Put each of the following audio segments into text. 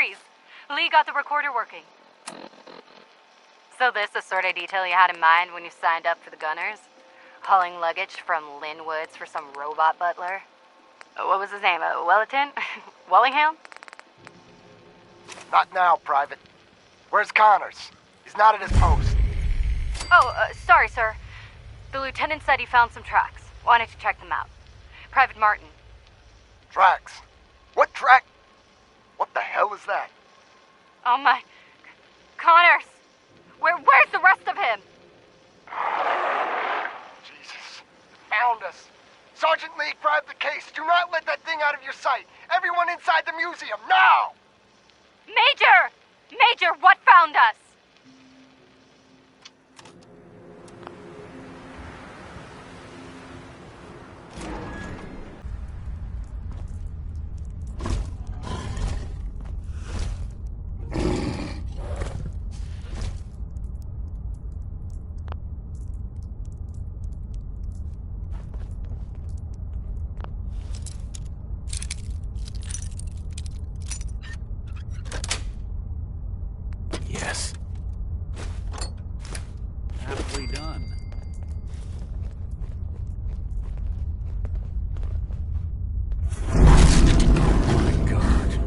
freeze. Lee got the recorder working. So this the sort of detail you had in mind when you signed up for the Gunners? Hauling luggage from Linwoods for some robot butler? What was his name? Wellerton? Wellingham? Not now, Private. Where's Connors? He's not at his post. Oh, sorry, sir. The lieutenant said he found some tracks. Wanted to check them out. Private Martin. Tracks? What track? What the hell is that? Oh my... Connors! Where's the rest of him? Jesus. Found us. Sergeant Lee, grab the case. Do not let that thing out of your sight. Everyone inside the museum, now! Major! Major, what found us? Yes. Aptly done. Oh my God.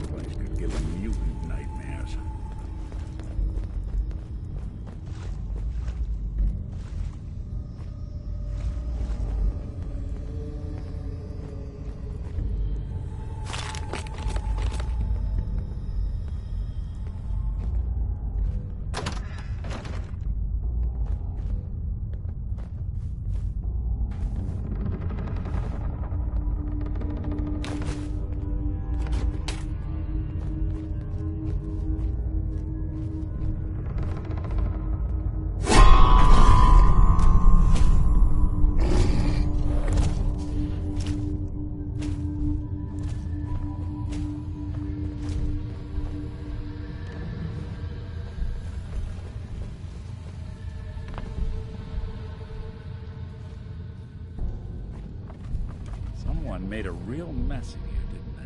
Place could give a mutant nightmares. Someone made a real mess of you, didn't they?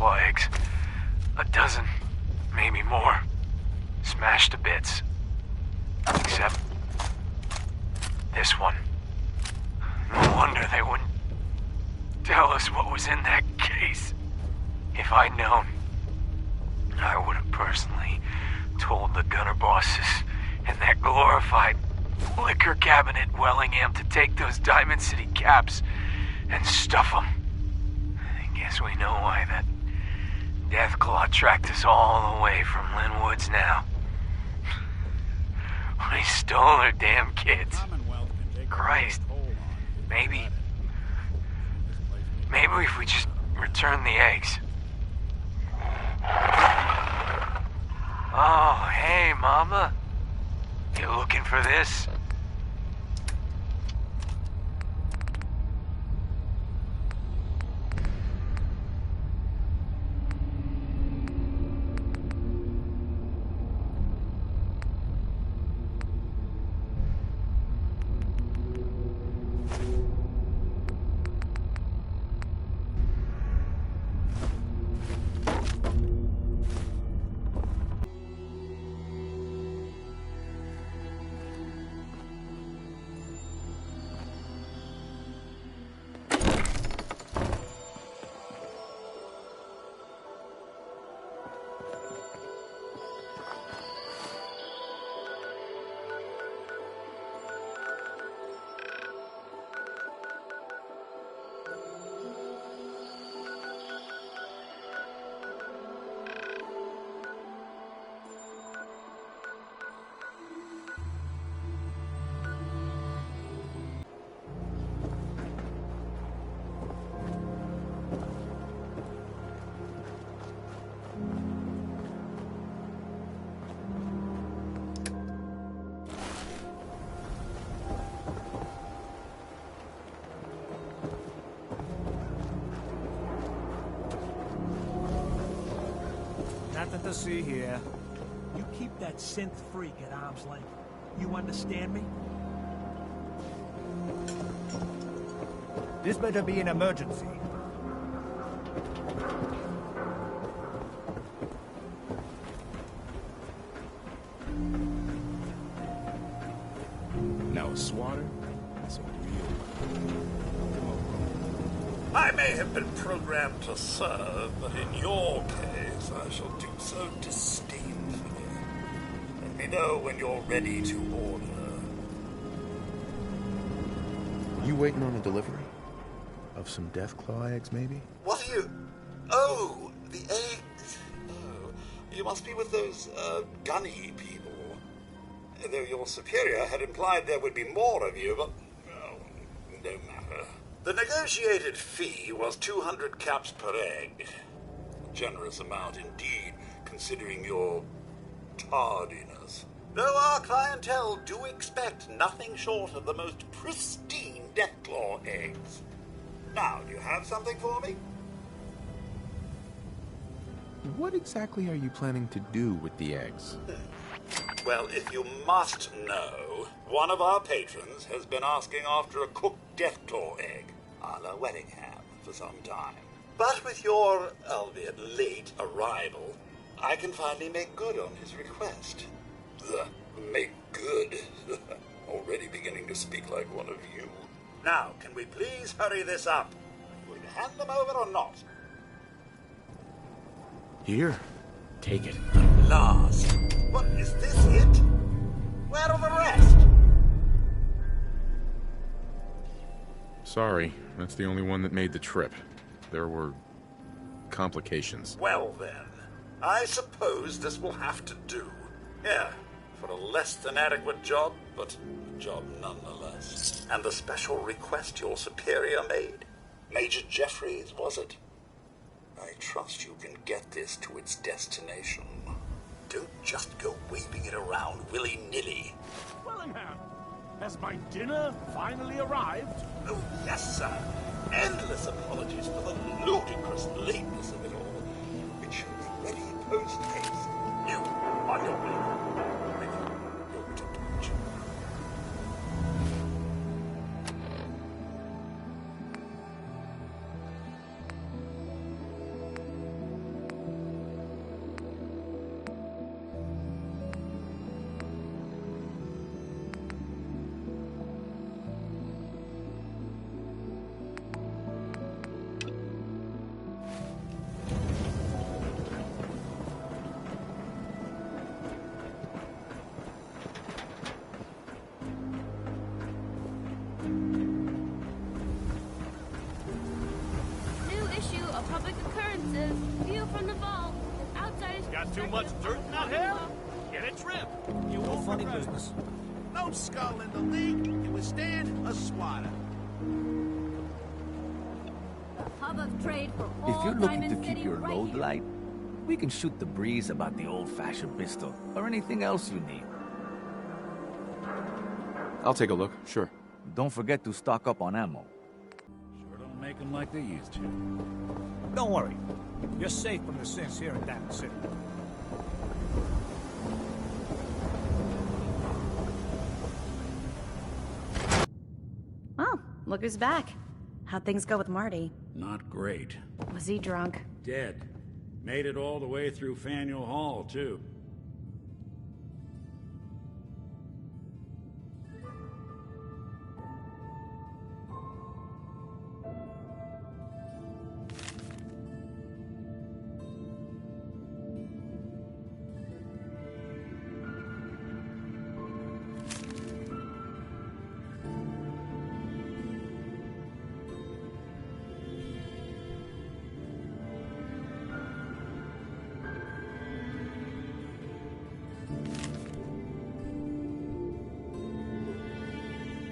deathclaw eggs. A dozen, maybe more. Smashed to bits. Except this one. No wonder they wouldn't tell us what was in that case. If I'd known, I would have personally told the gunner bosses and that glorified liquor cabinet Wellingham to take those Diamond City caps and stuff them. I guess we know why that Deathclaw tracked us all the way from Linwoods now. We stole their damn kids. Christ. Maybe if we just return the eggs. Oh, hey, Mama. You looking for this? Nothing to see here. You keep that synth freak at arm's length. You understand me? This better be an emergency. Now a swatter? That's a real... I may have been programmed to serve, but in your case, I shall do so disdainfully. Let me know when you're ready to order. You waiting on a delivery? Of some Deathclaw eggs, maybe? What are you... Oh, the eggs. Oh, you must be with those, gunny people. Though your superior had implied there would be more of you, but... Oh, no matter. The negotiated fee was 200 caps per egg. A generous amount indeed, considering your tardiness. Though our clientele do expect nothing short of the most pristine Deathclaw eggs. Now, do you have something for me? What exactly are you planning to do with the eggs? Well, if you must know, one of our patrons has been asking after a cooked Deathclaw egg, a la Wellingham, for some time. But with your, albeit late, arrival, I can finally make good on his request. Make good? Already beginning to speak like one of you. Now, can we please hurry this up? Are you going to hand them over or not? Here, take it. Last. What, is this it? Where are the rest? Sorry, that's the only one that made the trip. There were complications. Well then, I suppose this will have to do. Yeah, for a less than adequate job, but a job nonetheless. And the special request your superior made. Major Jeffries, was it? I trust you can get this to its destination. Don't just go waving it around willy-nilly. Wellingham, has my dinner finally arrived? Oh, yes, sir. Endless apologies for the ludicrous lateness of it all. It should be ready post-haste. You, on your way. With your departure. says, view from the vault. Outside is Got too much dirt in that hair? Get it trimmed. You No funny business. No skull in the league can withstand a swatter. hub of trade for If all you're looking to Diamond keep City your right load here. light, we can shoot the breeze about the old-fashioned pistol, or anything else you need. I'll take a look, sure. Don't forget to stock up on ammo. Sure don't make them like they used to. Don't worry. You're safe from the sins here in Diamond City. Oh, look who's back. How'd things go with Marty? Not great. Was he drunk? Dead. Made it all the way through Faneuil Hall, too.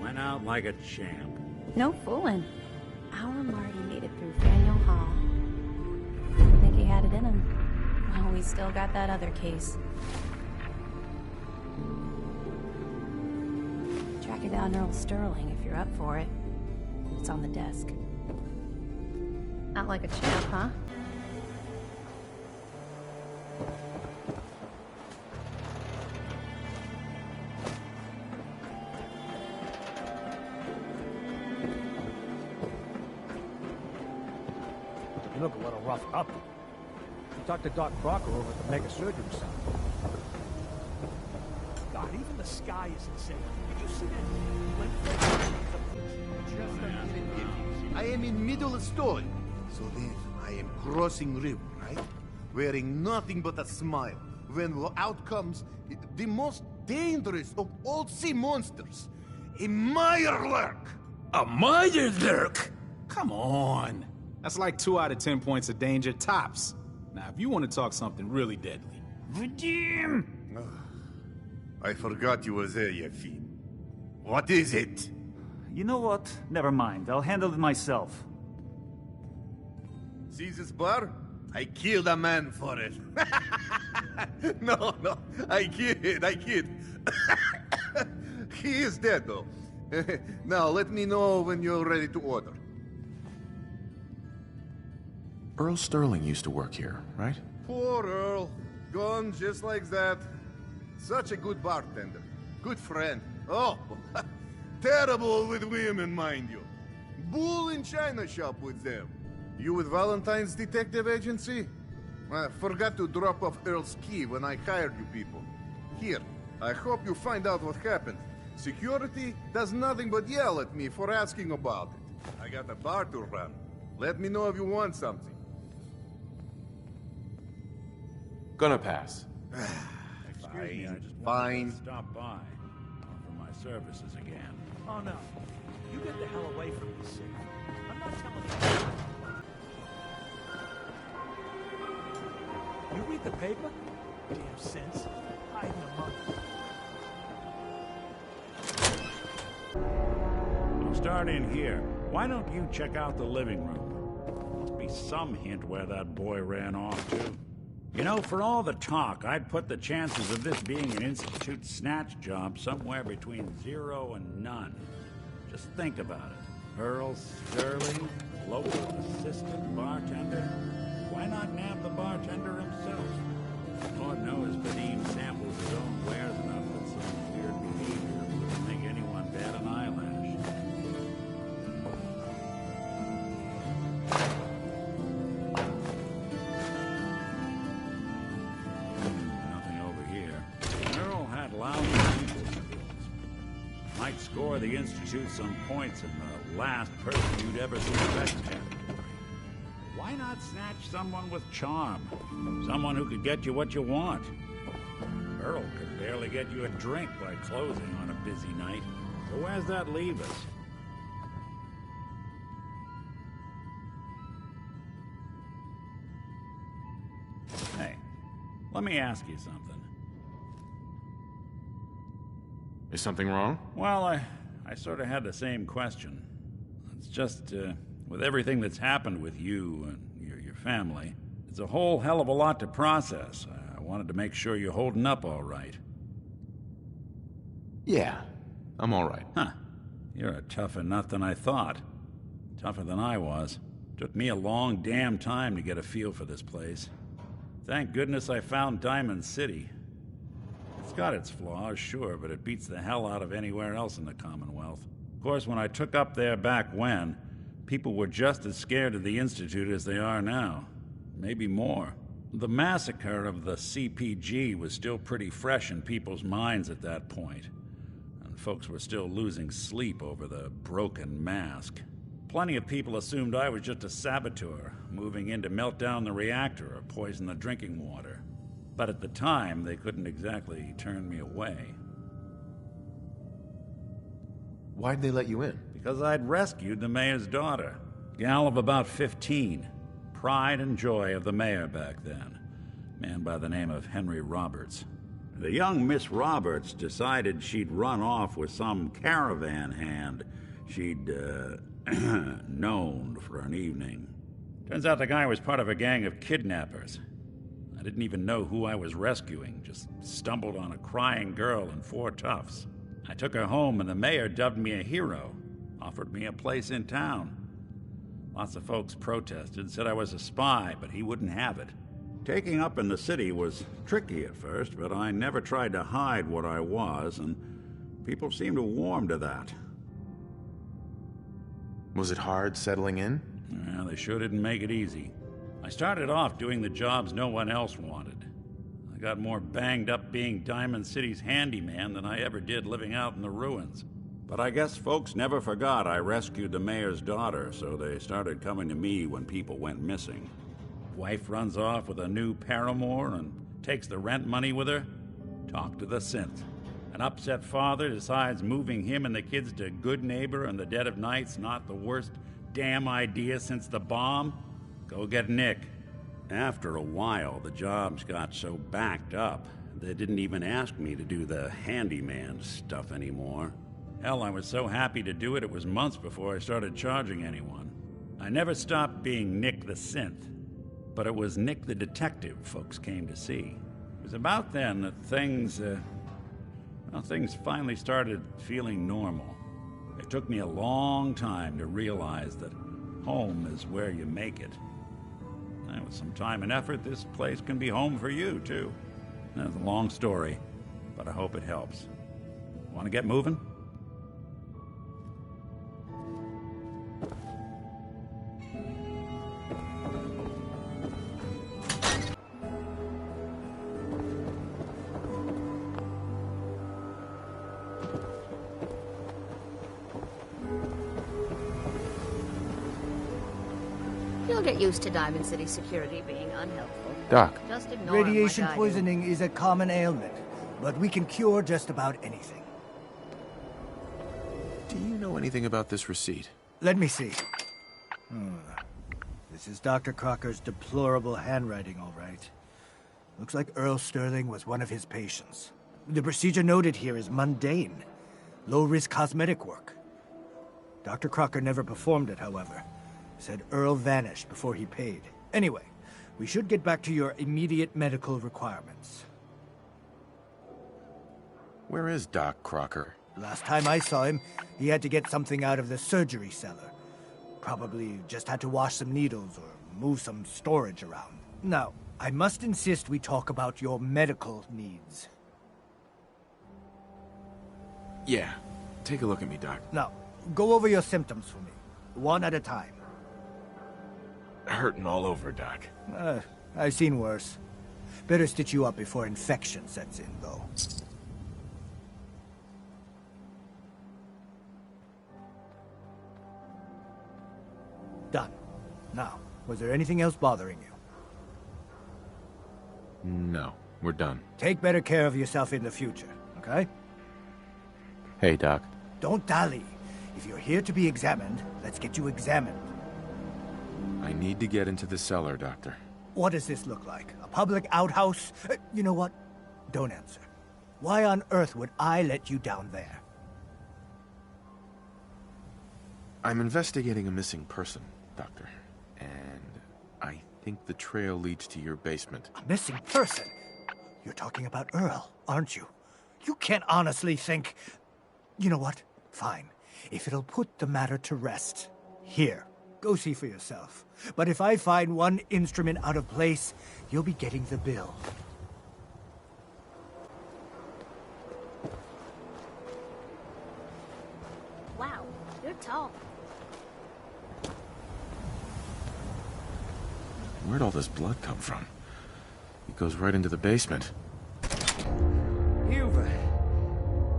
Went out like a champ. No fooling. Our Marty made it through Faneuil Hall. I think he had it in him. Well, we still got that other case. Tracking down Earl Sterling if you're up for it. It's on the desk. Not like a champ, huh? You look a little roughed up. You talked to Doc Crocker over at the Mega Surgery Center. God, even the sky is insane. Did you see that? I am in middle of story. So then I am crossing river, right? Wearing nothing but a smile. When out comes the most dangerous of all sea monsters, a Mirelurk. A Mirelurk? Come on. That's like 2 out of 10 points of danger tops. Now, if you want to talk something really deadly. Redeem! I forgot you were there, Yefim. What is it? You know what? Never mind. I'll handle it myself. See this bar? I killed a man for it. No, I kid. He is dead, though. Now, let me know when you're ready to order. Earl Sterling used to work here, right? Poor Earl. Gone just like that. Such a good bartender. Good friend. Oh, terrible with women, mind you. Bull in china shop with them. You with Valentine's Detective Agency? I forgot to drop off Earl's key when I hired you people. Here, I hope you find out what happened. Security does nothing but yell at me for asking about it. I got a bar to run. Let me know if you want something. Gonna pass. Excuse me, I just Fine. wanted to stop by. Offer my services again. Oh, no. You get the hell away from me, Sid. I'm not telling you. You read the paper? Damn sense. Hiding the money. I'll start in here. Why don't you check out the living room? Must be some hint where that boy ran off to. You know, for all the talk, I'd put the chances of this being an Institute snatch job somewhere between 0 and none. Just think about it. Earl Sterling, local assistant bartender. Why not nab the bartender himself? Lord knows Vadim samples his own wares enough that some weird behavior wouldn't make anyone bat an eyelash. Nothing over here. Earl had lousy people skills. Might score the Institute some points in the last person you'd ever suspect category. Why not snatch someone with charm? Someone who could get you what you want. Earl could barely get you a drink by closing on a busy night. So where's that leave us? Let me ask you something. Is something wrong? Well, I sort of had the same question. It's just, with everything that's happened with you and your family, it's a whole hell of a lot to process. I wanted to make sure you're holding up all right. Yeah, I'm all right. Huh. You're a tougher nut than I thought. Tougher than I was. Took me a long damn time to get a feel for this place. Thank goodness I found Diamond City. It's got its flaws, sure, but it beats the hell out of anywhere else in the Commonwealth. Of course, when I took up there back when, people were just as scared of the Institute as they are now. Maybe more. The massacre of the CPG was still pretty fresh in people's minds at that point. And folks were still losing sleep over the broken mask. Plenty of people assumed I was just a saboteur, moving in to melt down the reactor or poison the drinking water. But at the time, they couldn't exactly turn me away. Why'd they let you in? Because I'd rescued the mayor's daughter. Gal of about 15. Pride and joy of the mayor back then. Man by the name of Henry Roberts. The young Miss Roberts decided she'd run off with some caravan hand she'd, known for an evening. Turns out the guy was part of a gang of kidnappers. I didn't even know who I was rescuing, just stumbled on a crying girl and 4 toughs. I took her home and the mayor dubbed me a hero, offered me a place in town. Lots of folks protested, said I was a spy, but he wouldn't have it. Taking up in the city was tricky at first, but I never tried to hide what I was, and people seemed to warm to that. Was it hard settling in? Yeah, they sure didn't make it easy. I started off doing the jobs no one else wanted. I got more banged up being Diamond City's handyman than I ever did living out in the ruins. But I guess folks never forgot I rescued the mayor's daughter, so they started coming to me when people went missing. Wife runs off with a new paramour and takes the rent money with her. Talk to the synth. An upset father decides moving him and the kids to Good Neighbor in the dead of night's not the worst damn idea since the bomb. Go get Nick. After a while, the jobs got so backed up, they didn't even ask me to do the handyman stuff anymore. Hell, I was so happy to do it, it was months before I started charging anyone. I never stopped being Nick the synth, but it was Nick the detective folks came to see. It was about then that things finally started feeling normal. It took me a long time to realize that home is where you make it. And with some time and effort, this place can be home for you, too. That's a long story, but I hope it helps. Want to get moving? You'll get used to Diamond City security being unhelpful. Doc. Just ignore Radiation it like poisoning is a common ailment, but we can cure just about anything. Do you know anything about this receipt? Let me see. This is Dr. Crocker's deplorable handwriting, all right. Looks like Earl Sterling was one of his patients. The procedure noted here is mundane. Low-risk cosmetic work. Dr. Crocker never performed it, however. Said Earl vanished before he paid. Anyway, we should get back to your immediate medical requirements. Where is Doc Crocker? Last time I saw him, he had to get something out of the surgery cellar. Probably just had to wash some needles or move some storage around. Now, I must insist we talk about your medical needs. Yeah. Take a look at me, Doc. Now, go over your symptoms for me, one at a time. Hurting all over, Doc. I've seen worse. Better stitch you up before infection sets in, though. Done. Now, was there anything else bothering you? No, we're done. Take better care of yourself in the future, okay? Hey, Doc. Don't dally. If you're here to be examined, let's get you examined. I need to get into the cellar, Doctor. What does this look like? A public outhouse? You know what? Don't answer. Why on earth would I let you down there? I'm investigating a missing person, Doctor. And I think the trail leads to your basement. A missing person? You're talking about Earl, aren't you? You can't honestly think... You know what? Fine. If it'll put the matter to rest. Here, go see for yourself. But if I find one instrument out of place, you'll be getting the bill. Wow, you're tall. Where'd all this blood come from? It goes right into the basement.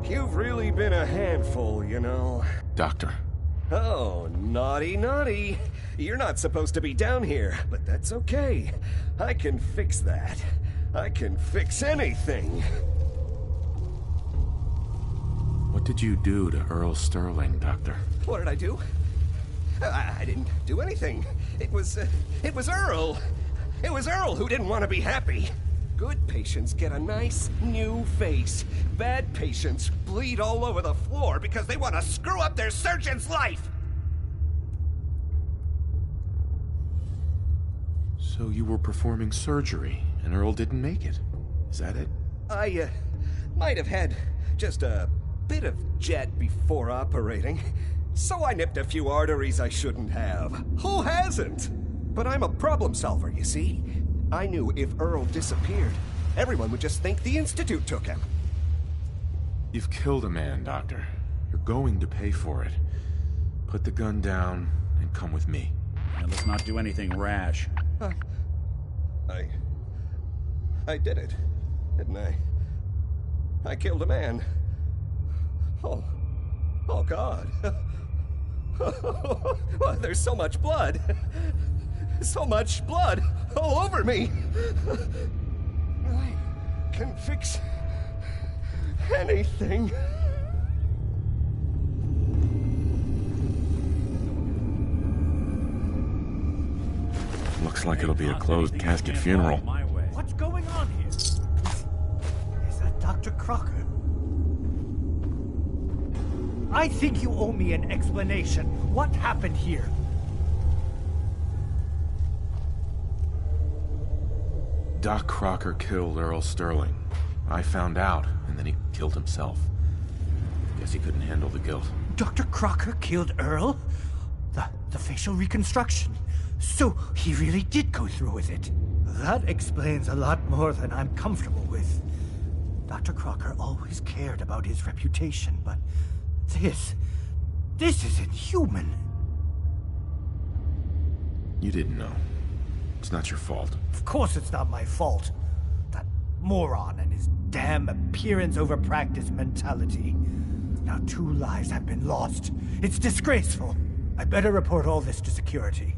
You've really been a handful, you know. Doctor. Oh, naughty, naughty. You're not supposed to be down here, but that's okay. I can fix that. I can fix anything. What did you do to Earl Sterling, Doctor? What did I do? I didn't do anything. It was Earl. It was Earl who didn't want to be happy. Good patients get a nice new face. Bad patients bleed all over the floor because they want to screw up their surgeon's life. So you were performing surgery, and Earl didn't make it. Is that it? I, might have had just a bit of jet before operating. So I nipped a few arteries I shouldn't have. Who hasn't? But I'm a problem solver, you see. I knew if Earl disappeared, everyone would just think the Institute took him. You've killed a man, Doctor. You're going to pay for it. Put the gun down and come with me. And let's not do anything rash. I did it, didn't I? I killed a man. Oh God. Well, there's so much blood. So much blood all over me. I can fix anything. Looks like it'll be a closed casket funeral. What's going on here? Is that Dr. Crocker? I think you owe me an explanation. What happened here? Doc Crocker killed Earl Sterling. I found out, and then he killed himself. Guess he couldn't handle the guilt. Dr. Crocker killed Earl? The facial reconstruction. So he really did go through with it. That explains a lot more than I'm comfortable with. Dr. Crocker always cared about his reputation, but this is inhuman. You didn't know. It's not your fault. Of course it's not my fault. That moron and his damn appearance over practice mentality. Now 2 lives have been lost. It's disgraceful. I better report all this to security.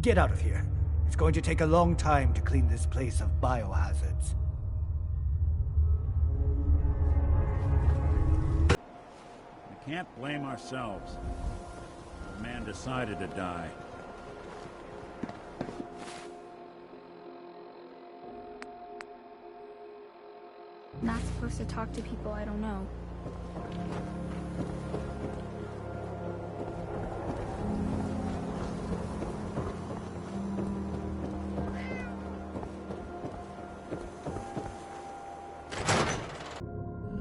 Get out of here. It's going to take a long time to clean this place of biohazards. We can't blame ourselves. The man decided to die. Not supposed to talk to people I don't know.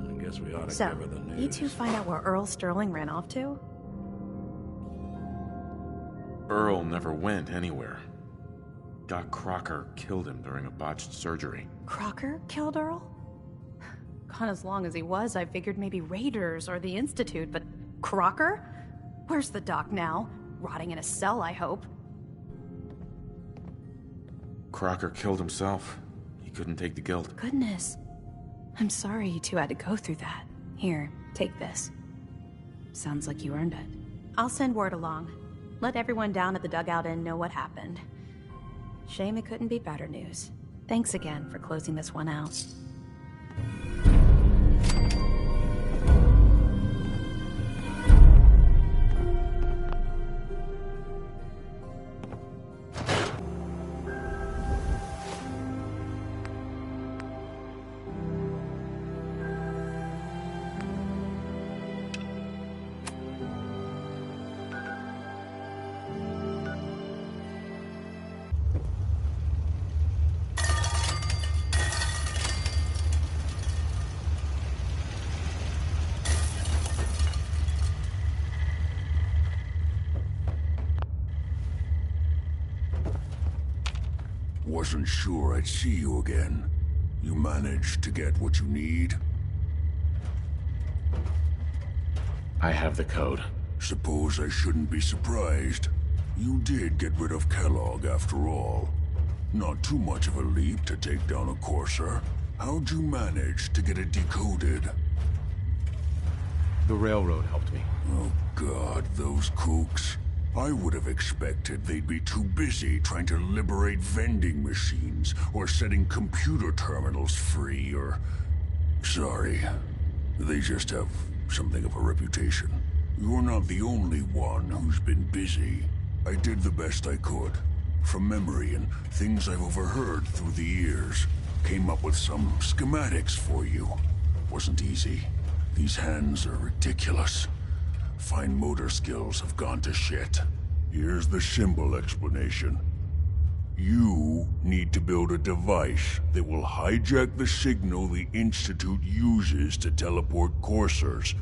I guess we ought to So, give her the news. you two find out where Earl Sterling ran off to? Earl never went anywhere. Doc Crocker killed him during a botched surgery. Crocker killed Earl? Gone as long as he was, I figured maybe Raiders or the Institute, but Crocker? Where's the doc now? Rotting in a cell, I hope. Crocker killed himself. He couldn't take the guilt. Goodness. I'm sorry you two had to go through that. Here, take this. Sounds like you earned it. I'll send word along. Let everyone down at the dugout inn know what happened. Shame it couldn't be better news. Thanks again for closing this one out. Wasn't sure I'd see you again. You managed to get what you need? I have the code. Suppose I shouldn't be surprised. You did get rid of Kellogg after all. Not too much of a leap to take down a courser. How'd you manage to get it decoded? The railroad helped me. Oh God, those kooks. I would have expected they'd be too busy trying to liberate vending machines or setting computer terminals free or... Sorry. They just have something of a reputation. You're not the only one who's been busy. I did the best I could. From memory and things I've overheard through the years. Came up with some schematics for you. Wasn't easy. These hands are ridiculous. Fine motor skills have gone to shit. Here's the simple explanation. You need to build a device that will hijack the signal the Institute uses to teleport coursers,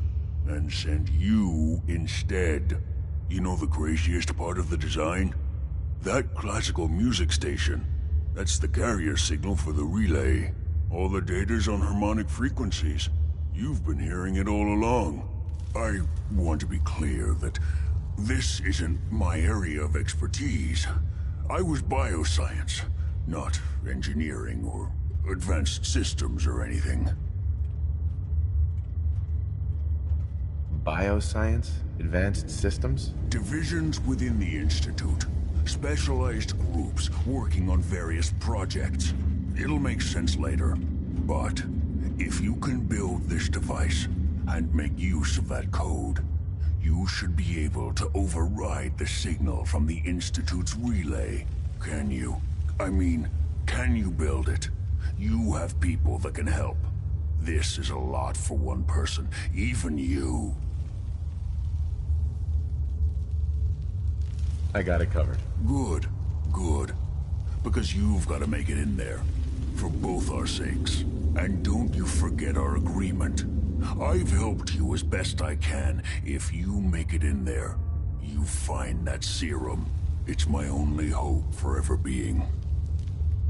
and send you instead. You know the craziest part of the design? That classical music station. That's the carrier signal for the relay. All the data's on harmonic frequencies. You've been hearing it all along. I want to be clear that this isn't my area of expertise. I was bioscience, not engineering or advanced systems or anything. Bioscience? Advanced systems? Divisions within the Institute. Specialized groups working on various projects. It'll make sense later. But if you can build this device and make use of that code, you should be able to override the signal from the Institute's relay. Can you? I mean, can you build it? You have people that can help. This is a lot for one person, even you. I got it covered. Good, good. Because you've got to make it in there. For both our sakes. And don't you forget our agreement. I've helped you as best I can. If you make it in there, you find that serum. It's my only hope for ever being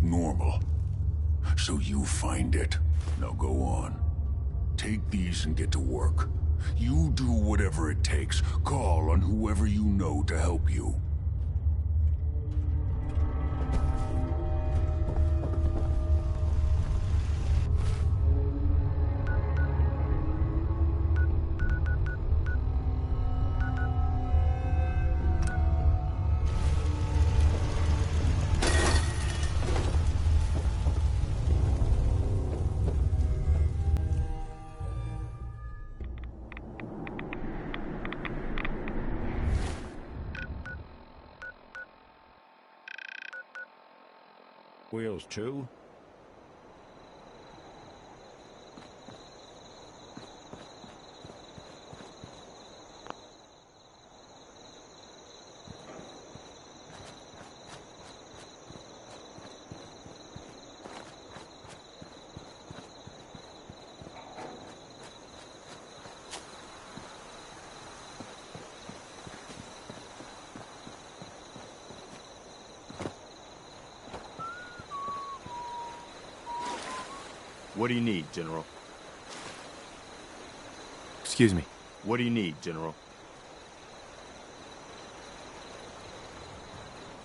normal. So you find it. Now go on. Take these and get to work. You do whatever it takes. Call on whoever you know to help you. Wheels 2. What do you need, General? Excuse me. What do you need, General?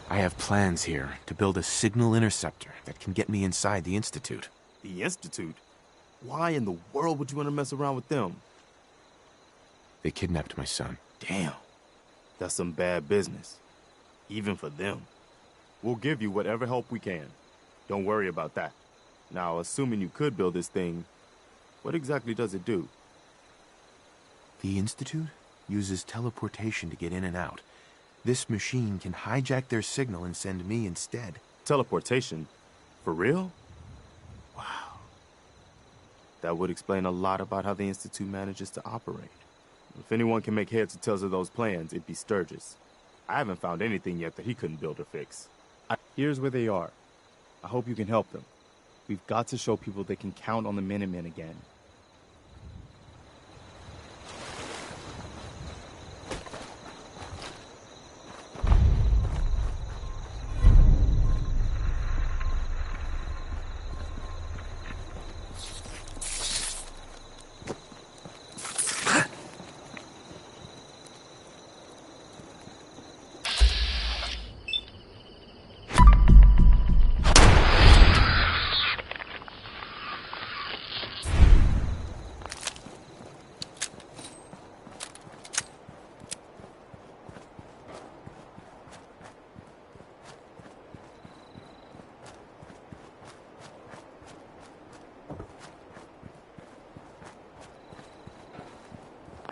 I have plans here to build a signal interceptor that can get me inside the Institute. The Institute? Why in the world would you want to mess around with them? They kidnapped my son. Damn. That's some bad business. Even for them. We'll give you whatever help we can. Don't worry about that. Now, assuming you could build this thing, what exactly does it do? The Institute uses teleportation to get in and out. This machine can hijack their signal and send me instead. Teleportation? For real? Wow. That would explain a lot about how the Institute manages to operate. If anyone can make heads or tails of those plans, it'd be Sturgis. I haven't found anything yet that he couldn't build or fix. Here's where they are. I hope you can help them. We've got to show people they can count on the Minutemen again.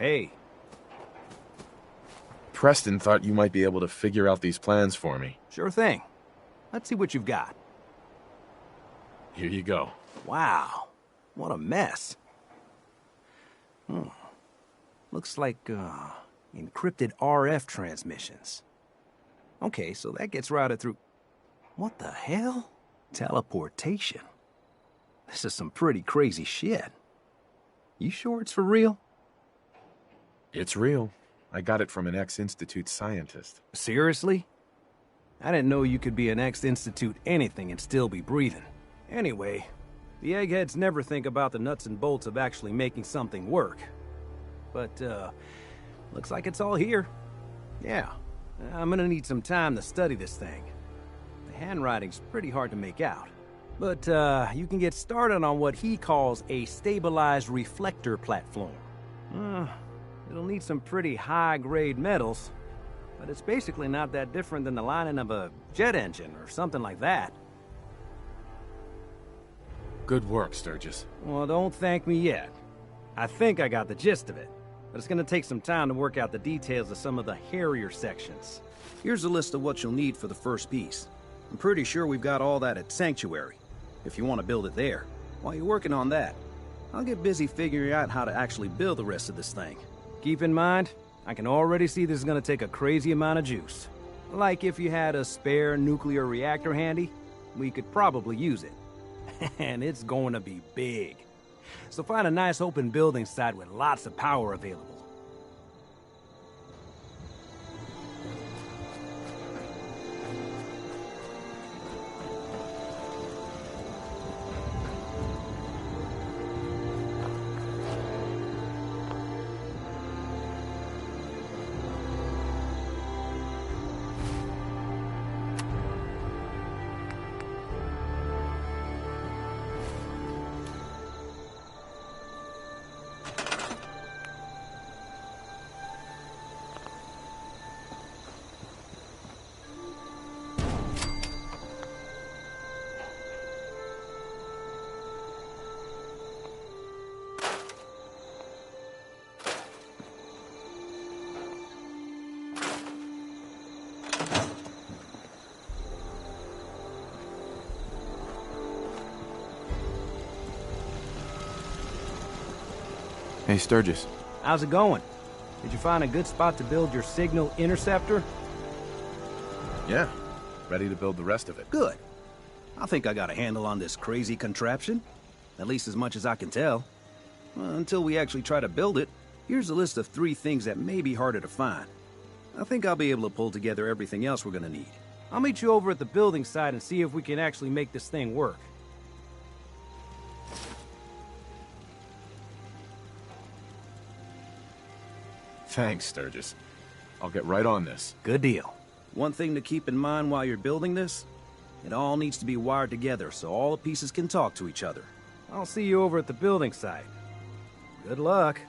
hey. Preston thought you might be able to figure out these plans for me. Sure thing. Let's see what you've got. Here you go. Wow. What a mess. Looks like, encrypted RF transmissions. Okay, so that gets routed through... What the hell? Teleportation. This is some pretty crazy shit. You sure it's for real? It's real. I got it from an ex-Institute scientist. Seriously? I didn't know you could be an ex-Institute anything and still be breathing. Anyway, the eggheads never think about the nuts and bolts of actually making something work. But, looks like it's all here. Yeah, I'm gonna need some time to study this thing. The handwriting's pretty hard to make out. But, you can get started on what he calls a stabilized reflector platform. It'll need some pretty high-grade metals, but it's basically not that different than the lining of a jet engine or something like that. Good work, Sturgis. Well, don't thank me yet. I think I got the gist of it, but it's gonna take some time to work out the details of some of the hairier sections. Here's a list of what you'll need for the first piece. I'm pretty sure we've got all that at Sanctuary, if you want to build it there. While you're working on that, I'll get busy figuring out how to actually build the rest of this thing. Keep in mind, I can already see this is gonna take a crazy amount of juice. Like if you had a spare nuclear reactor handy, we could probably use it. And it's going to be big. So find a nice open building site with lots of power available. Hey, Sturgis. How's it going? Did you find a good spot to build your signal interceptor? Yeah. Ready to build the rest of it. Good. I think I got a handle on this crazy contraption. At least as much as I can tell. Until we actually try to build it, here's a list of 3 things that may be harder to find. I think I'll be able to pull together everything else we're gonna need. I'll meet you over at the building site and see if we can actually make this thing work. Thanks, Sturgis. I'll get right on this. Good deal. One thing to keep in mind while you're building this, it all needs to be wired together so all the pieces can talk to each other. I'll see you over at the building site. Good luck.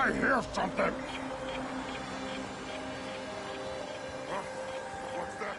I hear something! What's that?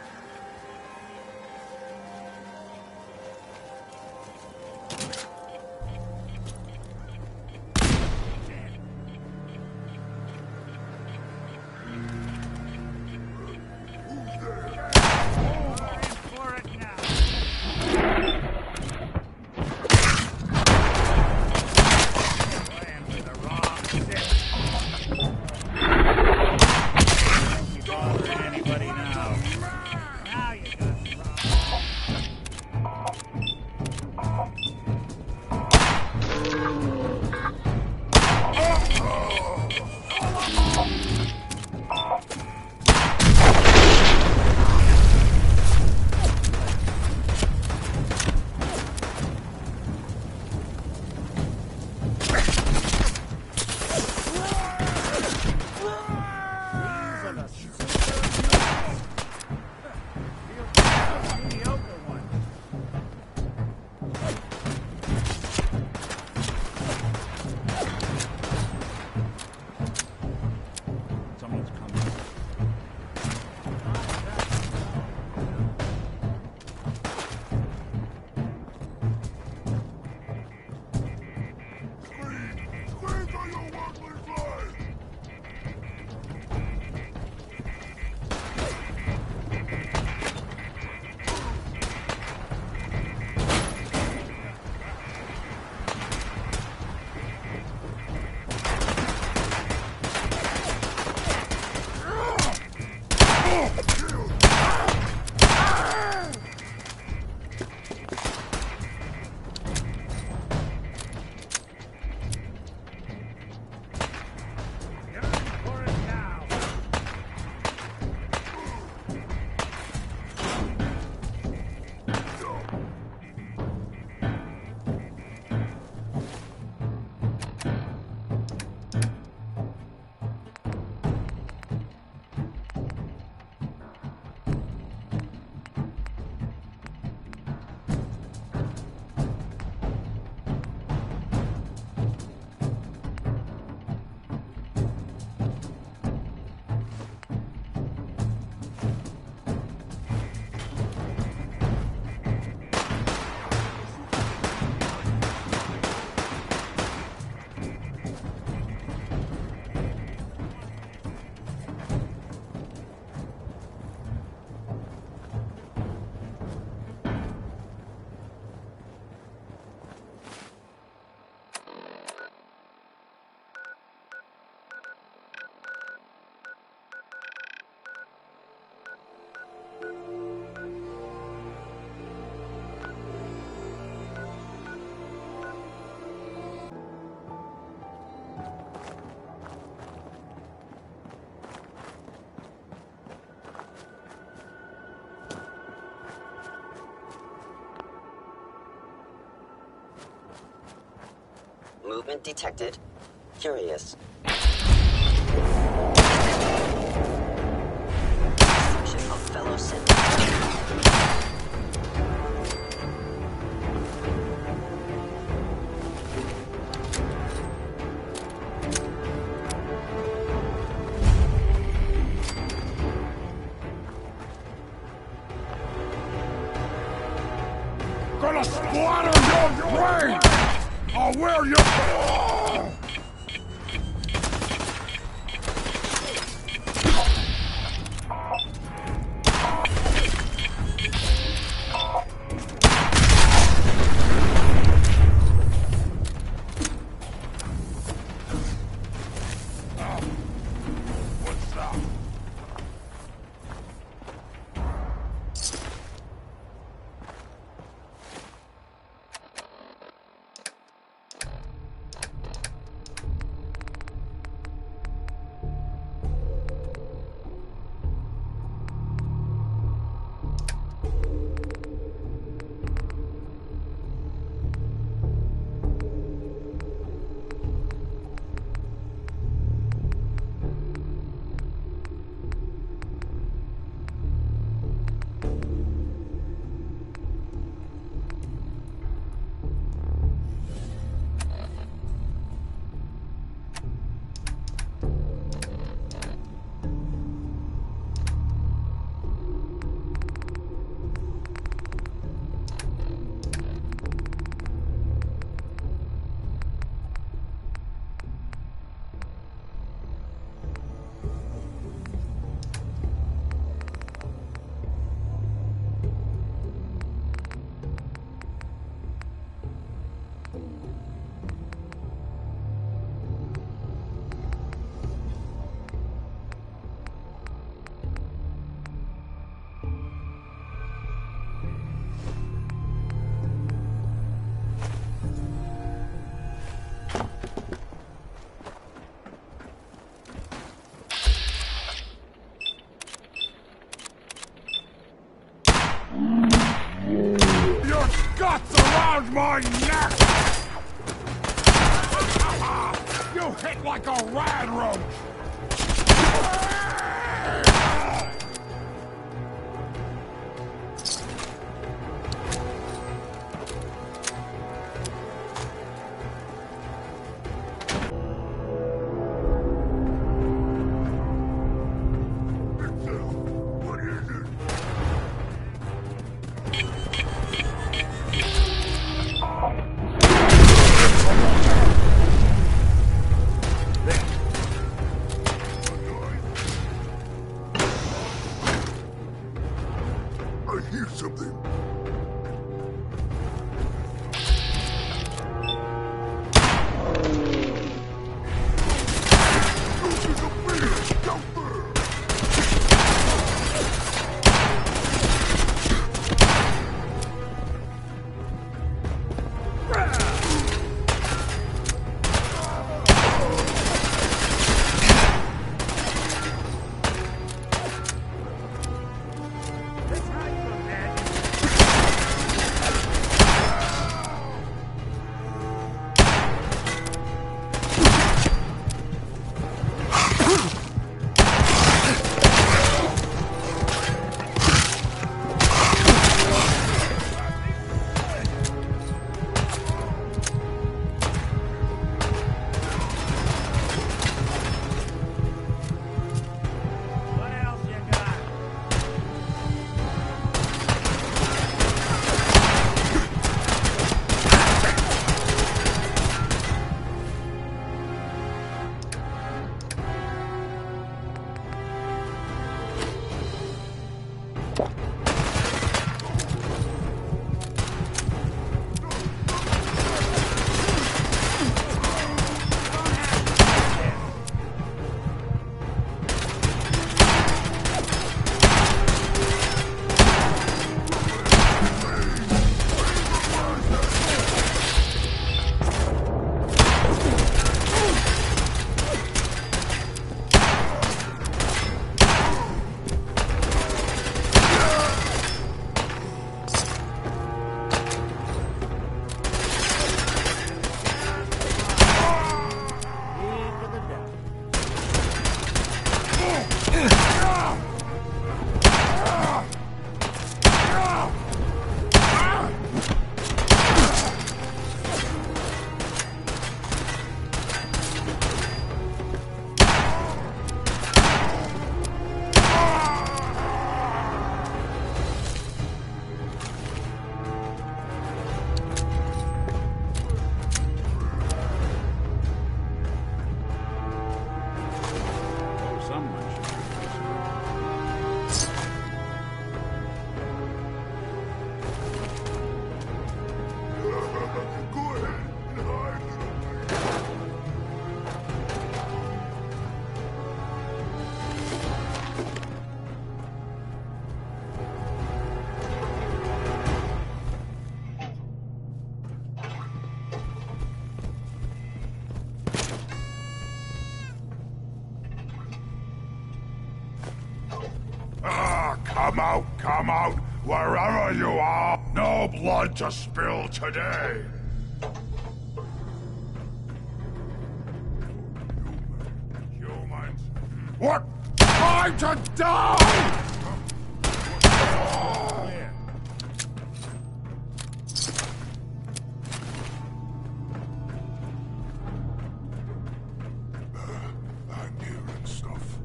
Movement detected. Curious. Section of fellow Gonna splatter your brain! I'll wear your... around my neck! You hit like a rad roach! Come out, wherever you are. No blood to spill today. Humans. What? Time to die! I'm hearing stuff.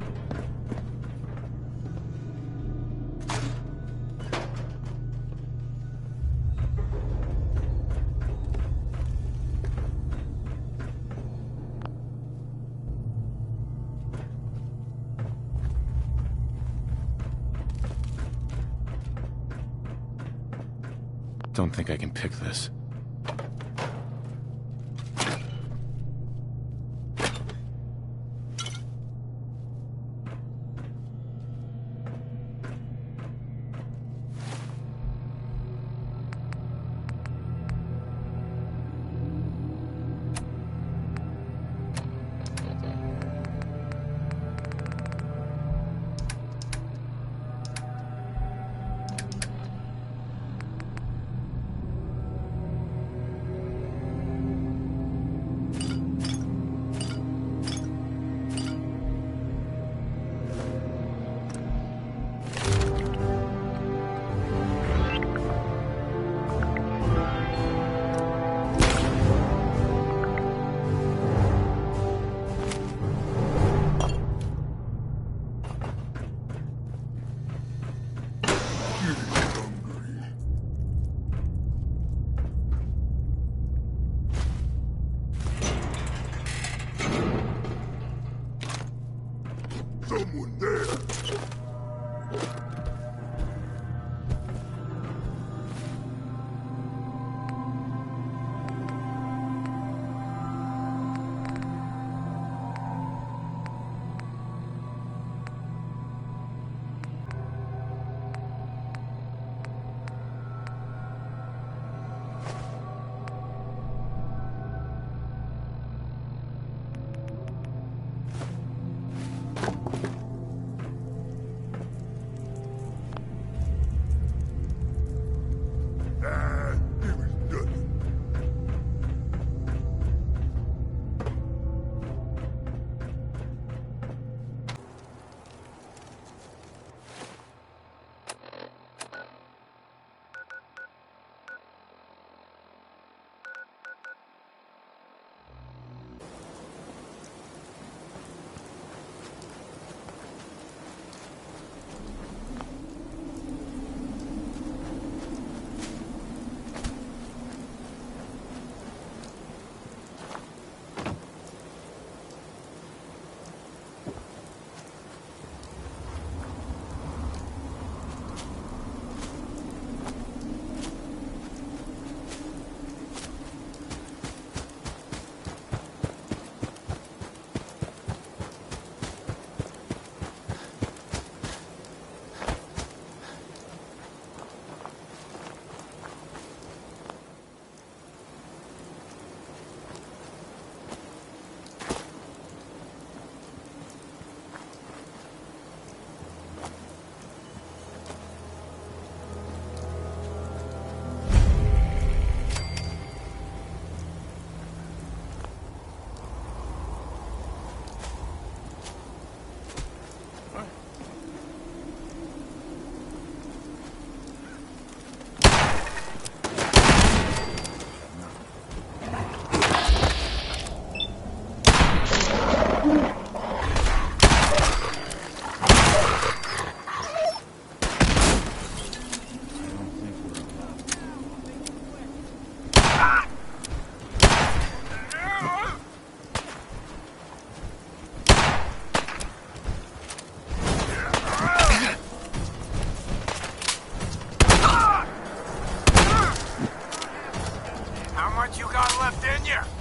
Don't think I can pick this. Engineer!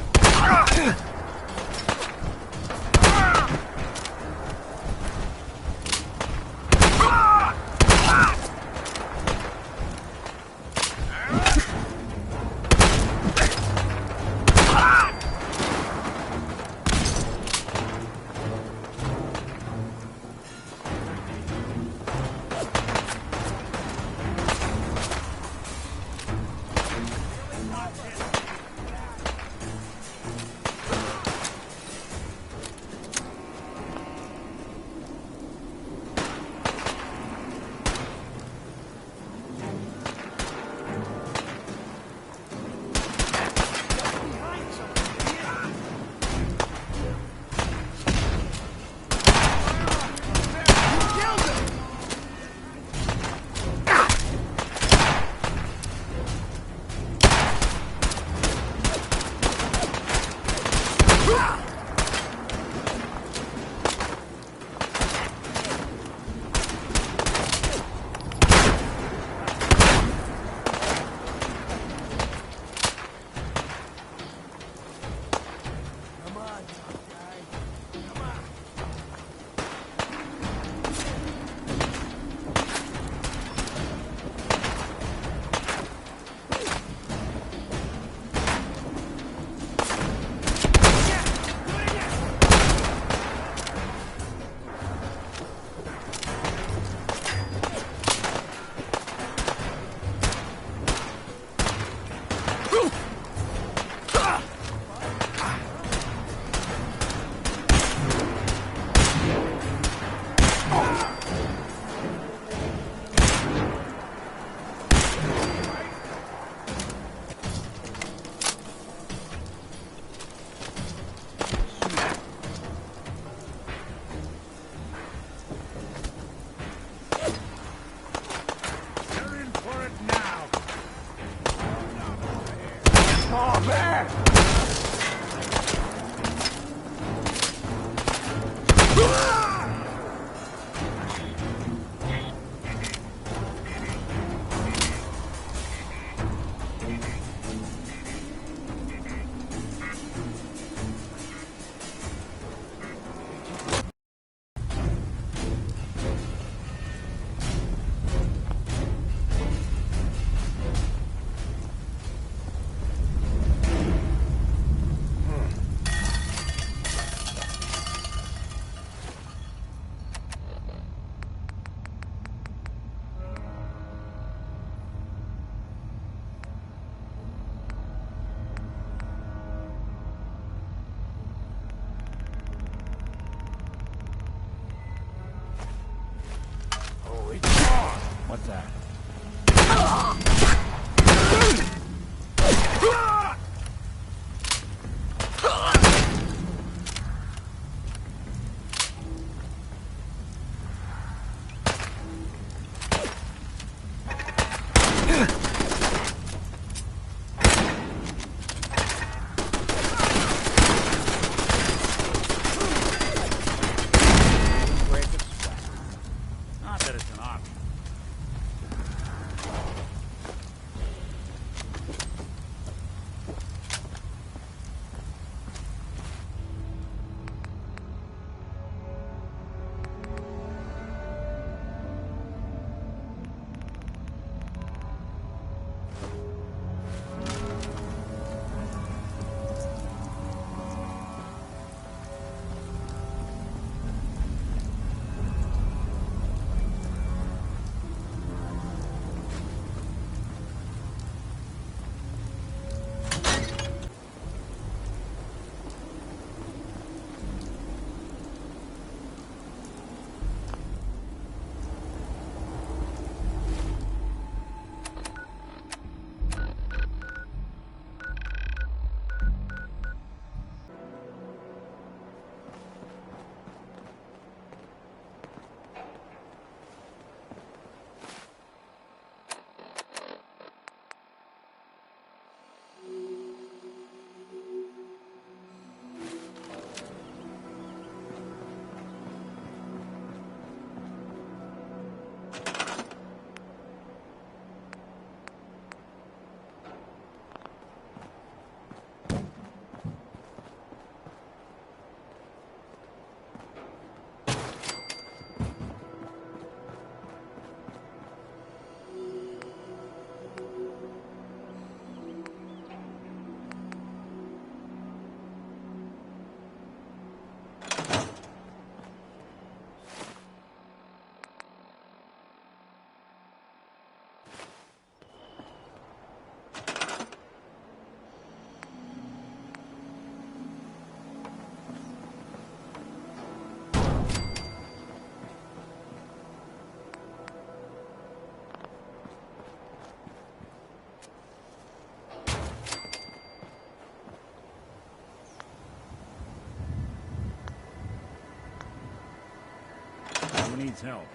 needs help.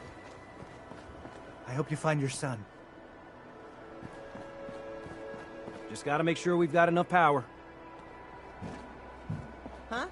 I hope you find your son. Just gotta make sure we've got enough power. Huh?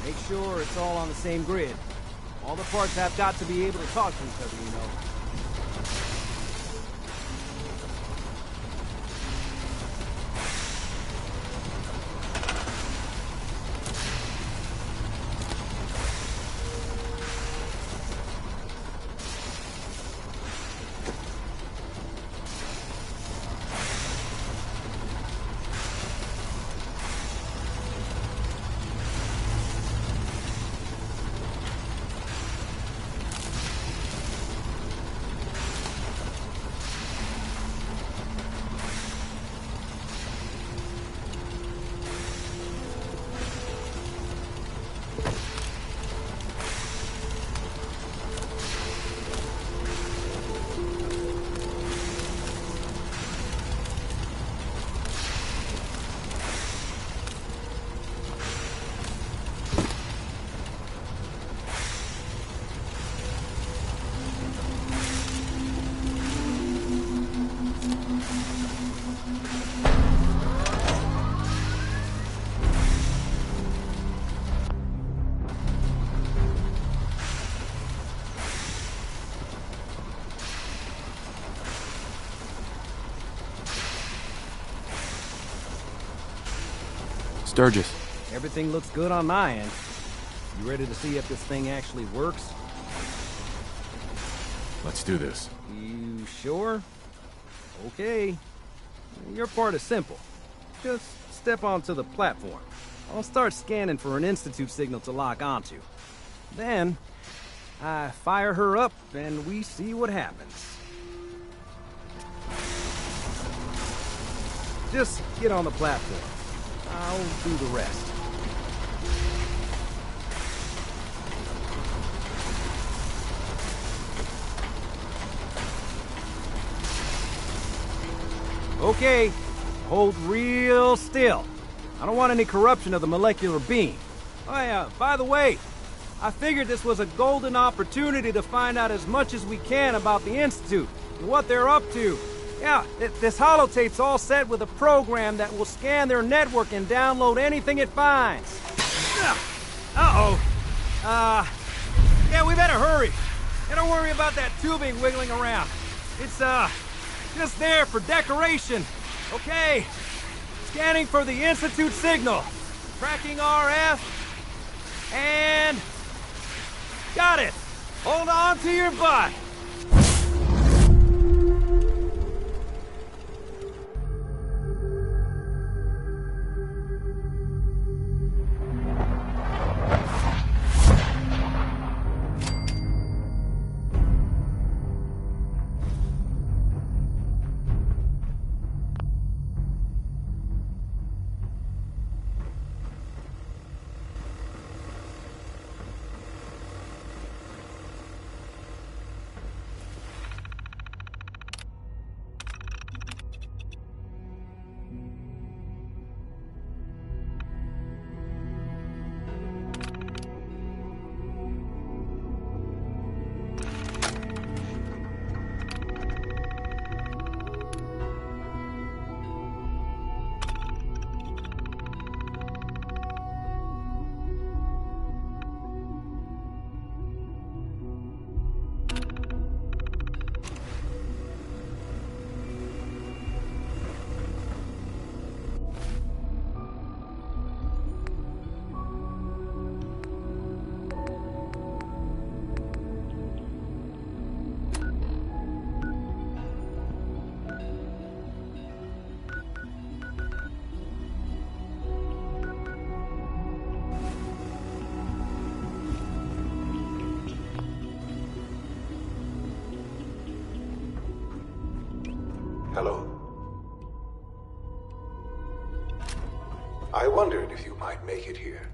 Make sure it's all on the same grid. All the parts have got to be able to talk to each other, you know. Sturgis. Everything looks good on my end. You ready to see if this thing actually works? Let's do this. You sure? Okay. Your part is simple. Just step onto the platform. I'll start scanning for an Institute signal to lock onto. Then, I fire her up and we see what happens. Just get on the platform. I'll do the rest. Okay, hold real still. I don't want any corruption of the molecular beam. Oh yeah, by the way, I figured this was a golden opportunity to find out as much as we can about the Institute and what they're up to. Yeah, this holotape's all set with a program that will scan their network and download anything it finds. Uh-oh. Yeah, we better hurry. And don't worry about that tubing wiggling around. It's, just there for decoration. Okay. Scanning for the Institute signal. Tracking RF. And... got it. Hold on to your butt. Hello. I wondered if you might make it here.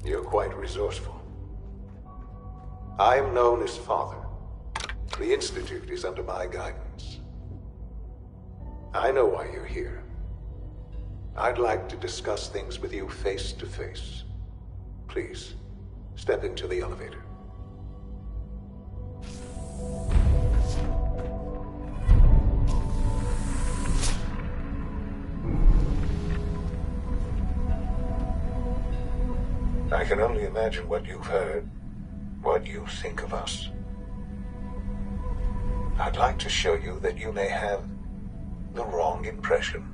You're quite resourceful. I'm known as Father. The Institute is under my guidance. I know why you're here. I'd like to discuss things with you face to face. Please, step into the elevator. I can only imagine what you've heard, what you think of us. I'd like to show you that you may have the wrong impression.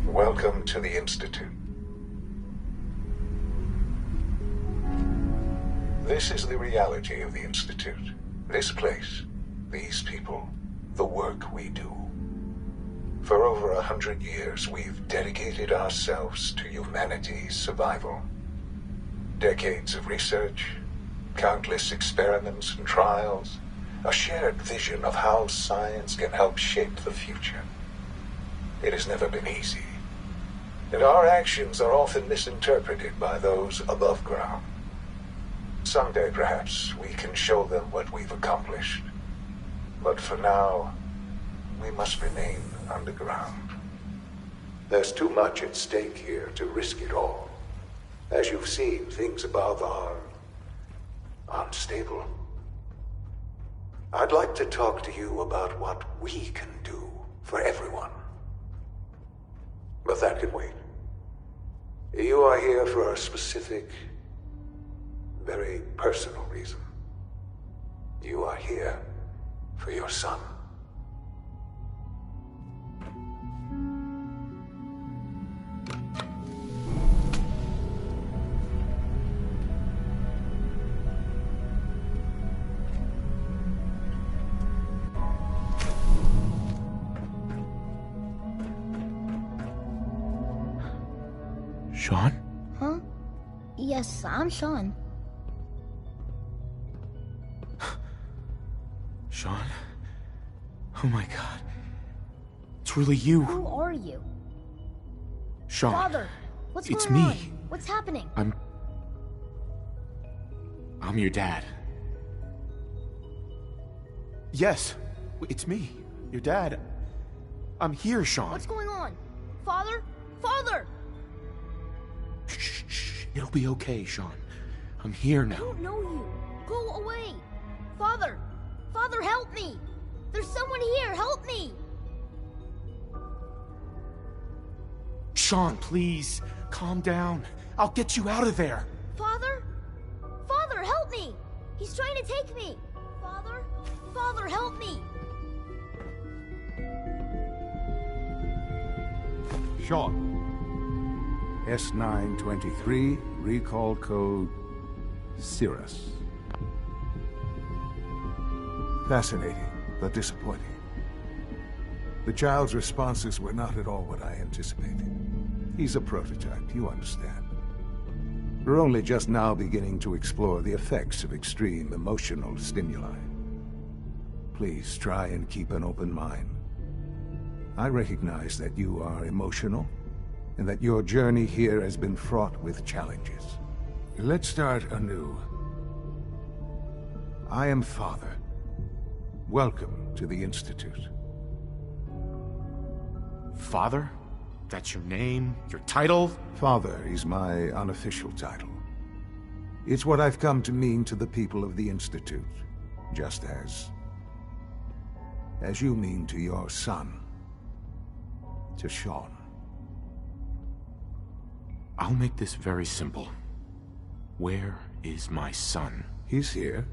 Welcome to the Institute. This is the reality of the Institute. This place, these people, the work we do. For over 100 years, we've dedicated ourselves to humanity's survival. Decades of research, countless experiments and trials, a shared vision of how science can help shape the future. It has never been easy, and our actions are often misinterpreted by those above ground. Someday, perhaps, we can show them what we've accomplished. But for now, we must remain underground. There's too much at stake here to risk it all. As you've seen, things above are unstable. I'd like to talk to you about what we can do for everyone. But that can wait. You are here for a specific, very personal reason. You are here for your son. Sean? Huh? Yes, I'm Sean. Sean? Oh my god. It's really you. Who are you? Sean. Father, what's It's going me. on? What's happening? I'm your dad. Yes, it's me, your dad. I'm here, Sean. What's going on? Father? Father! It'll be okay, Sean. I'm here I now. don't know you. Go away. Father! Father, help me! There's someone here, help me! Sean, please, calm down. I'll get you out of there. Father? Father, help me! He's trying to take me! Father? Father, help me! Sean. S923, recall code Cirrus. Fascinating, but disappointing. The child's responses were not at all what I anticipated. He's a prototype, you understand. We're only just now beginning to explore the effects of extreme emotional stimuli. Please try and keep an open mind. I recognize that you are emotional, and that your journey here has been fraught with challenges. Let's start anew. I am Father. Welcome to the Institute. Father? That's your name? Your title? Father is my unofficial title. It's what I've come to mean to the people of the Institute, just as you mean to your son, to Sean. I'll make this very simple. Where is my son? He's here,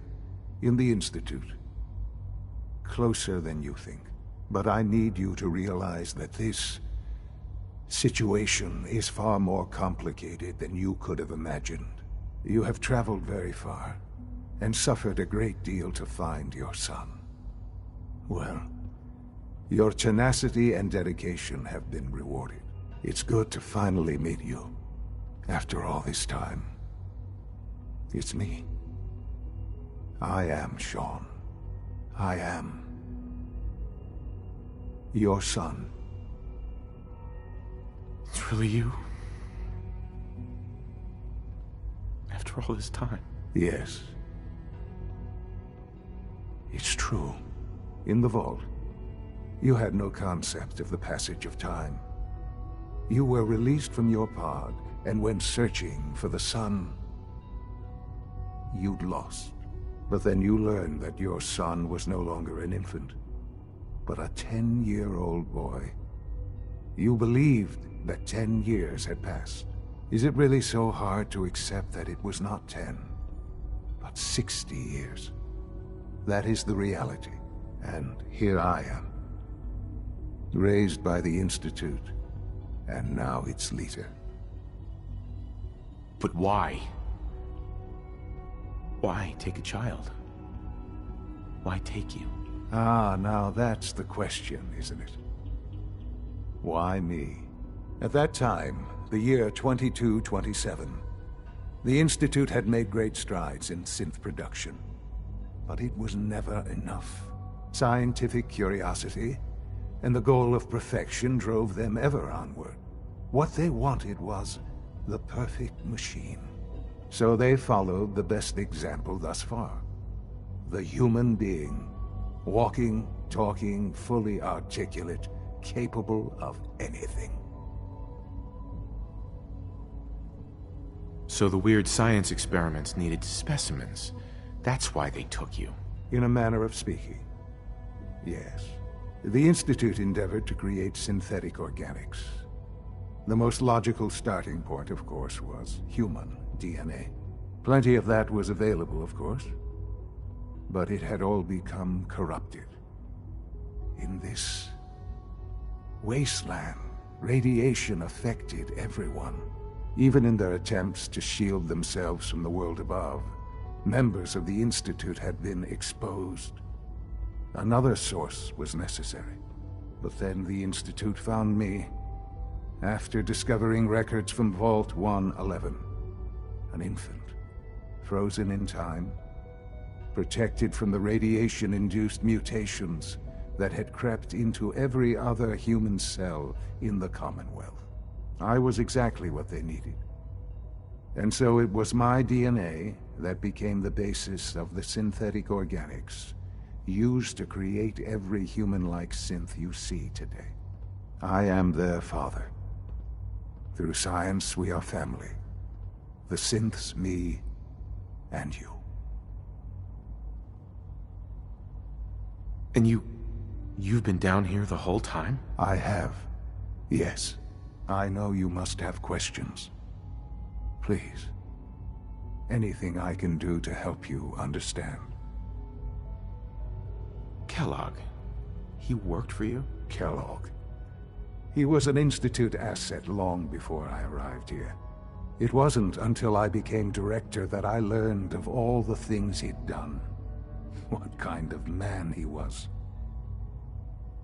in the Institute. Closer than you think. But I need you to realize that this situation is far more complicated than you could have imagined. You have traveled very far, and suffered a great deal to find your son. Well, your tenacity and dedication have been rewarded. It's good to finally meet you. After all this time, it's me. I am Sean. I am your son. It's really you? After all this time? Yes. It's true. In the vault, you had no concept of the passage of time. You were released from your pod, and went searching for the son you'd lost. But then you learned that your son was no longer an infant, but a 10-year-old boy. You believed that 10 years had passed. Is it really so hard to accept that it was not 10, but 60 years? That is the reality, and here I am, raised by the Institute, and now its leader. But why? Why take a child? Why take you? Ah, now that's the question, isn't it? Why me? At that time, the year 2227, the Institute had made great strides in synth production. But it was never enough. Scientific curiosity and the goal of perfection drove them ever onward. What they wanted was the perfect machine. So they followed the best example thus far. The human being. Walking, talking, fully articulate, capable of anything. So the weird science experiments needed specimens. That's why they took you. In a manner of speaking, yes. The Institute endeavored to create synthetic organics. The most logical starting point, of course, was human DNA. Plenty of that was available, of course. But it had all become corrupted. In this wasteland, radiation affected everyone. Even in their attempts to shield themselves from the world above, members of the Institute had been exposed. Another source was necessary. But then the Institute found me, after discovering records from Vault 111. An infant, frozen in time, protected from the radiation-induced mutations that had crept into every other human cell in the Commonwealth. I was exactly what they needed. And so it was my DNA that became the basis of the synthetic organics used to create every human-like synth you see today. I am their father. Through science, we are family. The synths, me, and you. And you've been down here the whole time? I have. Yes. I know you must have questions. Please. Anything I can do to help you understand. Kellogg. He worked for you? Kellogg. He was an Institute asset long before I arrived here. It wasn't until I became director that I learned of all the things he'd done. What kind of man he was.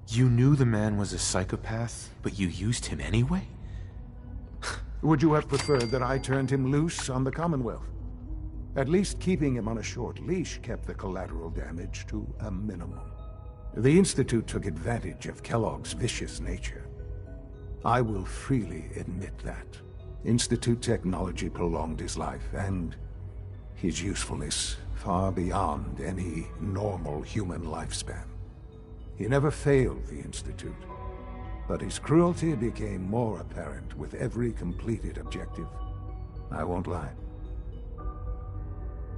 You knew the man was a psychopath, but you used him anyway? Would you have preferred that I turned him loose on the Commonwealth? At least keeping him on a short leash kept the collateral damage to a minimum. The Institute took advantage of Kellogg's vicious nature. I will freely admit that. Institute technology prolonged his life, and his usefulness far beyond any normal human lifespan. He never failed the Institute, but his cruelty became more apparent with every completed objective. I won't lie.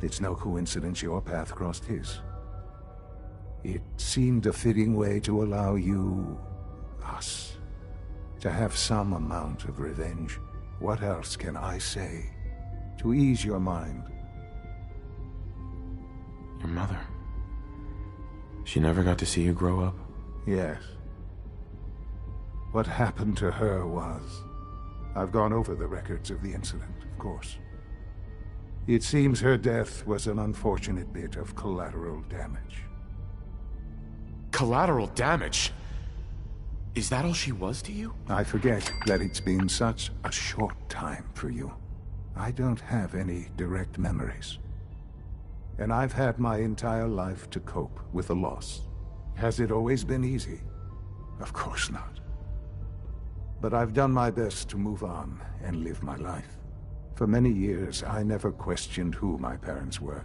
It's no coincidence your path crossed his. It seemed a fitting way to allow you, us, to have some amount of revenge. What else can I say to ease your mind? Your mother. She never got to see you grow up? Yes. What happened to her was... I've gone over the records of the incident, of course. It seems her death was an unfortunate bit of collateral damage. Collateral damage? Is that all she was to you? I forget that it's been such a short time for you. I don't have any direct memories. And I've had my entire life to cope with the loss. Has it always been easy? Of course not. But I've done my best to move on and live my life. For many years, I never questioned who my parents were.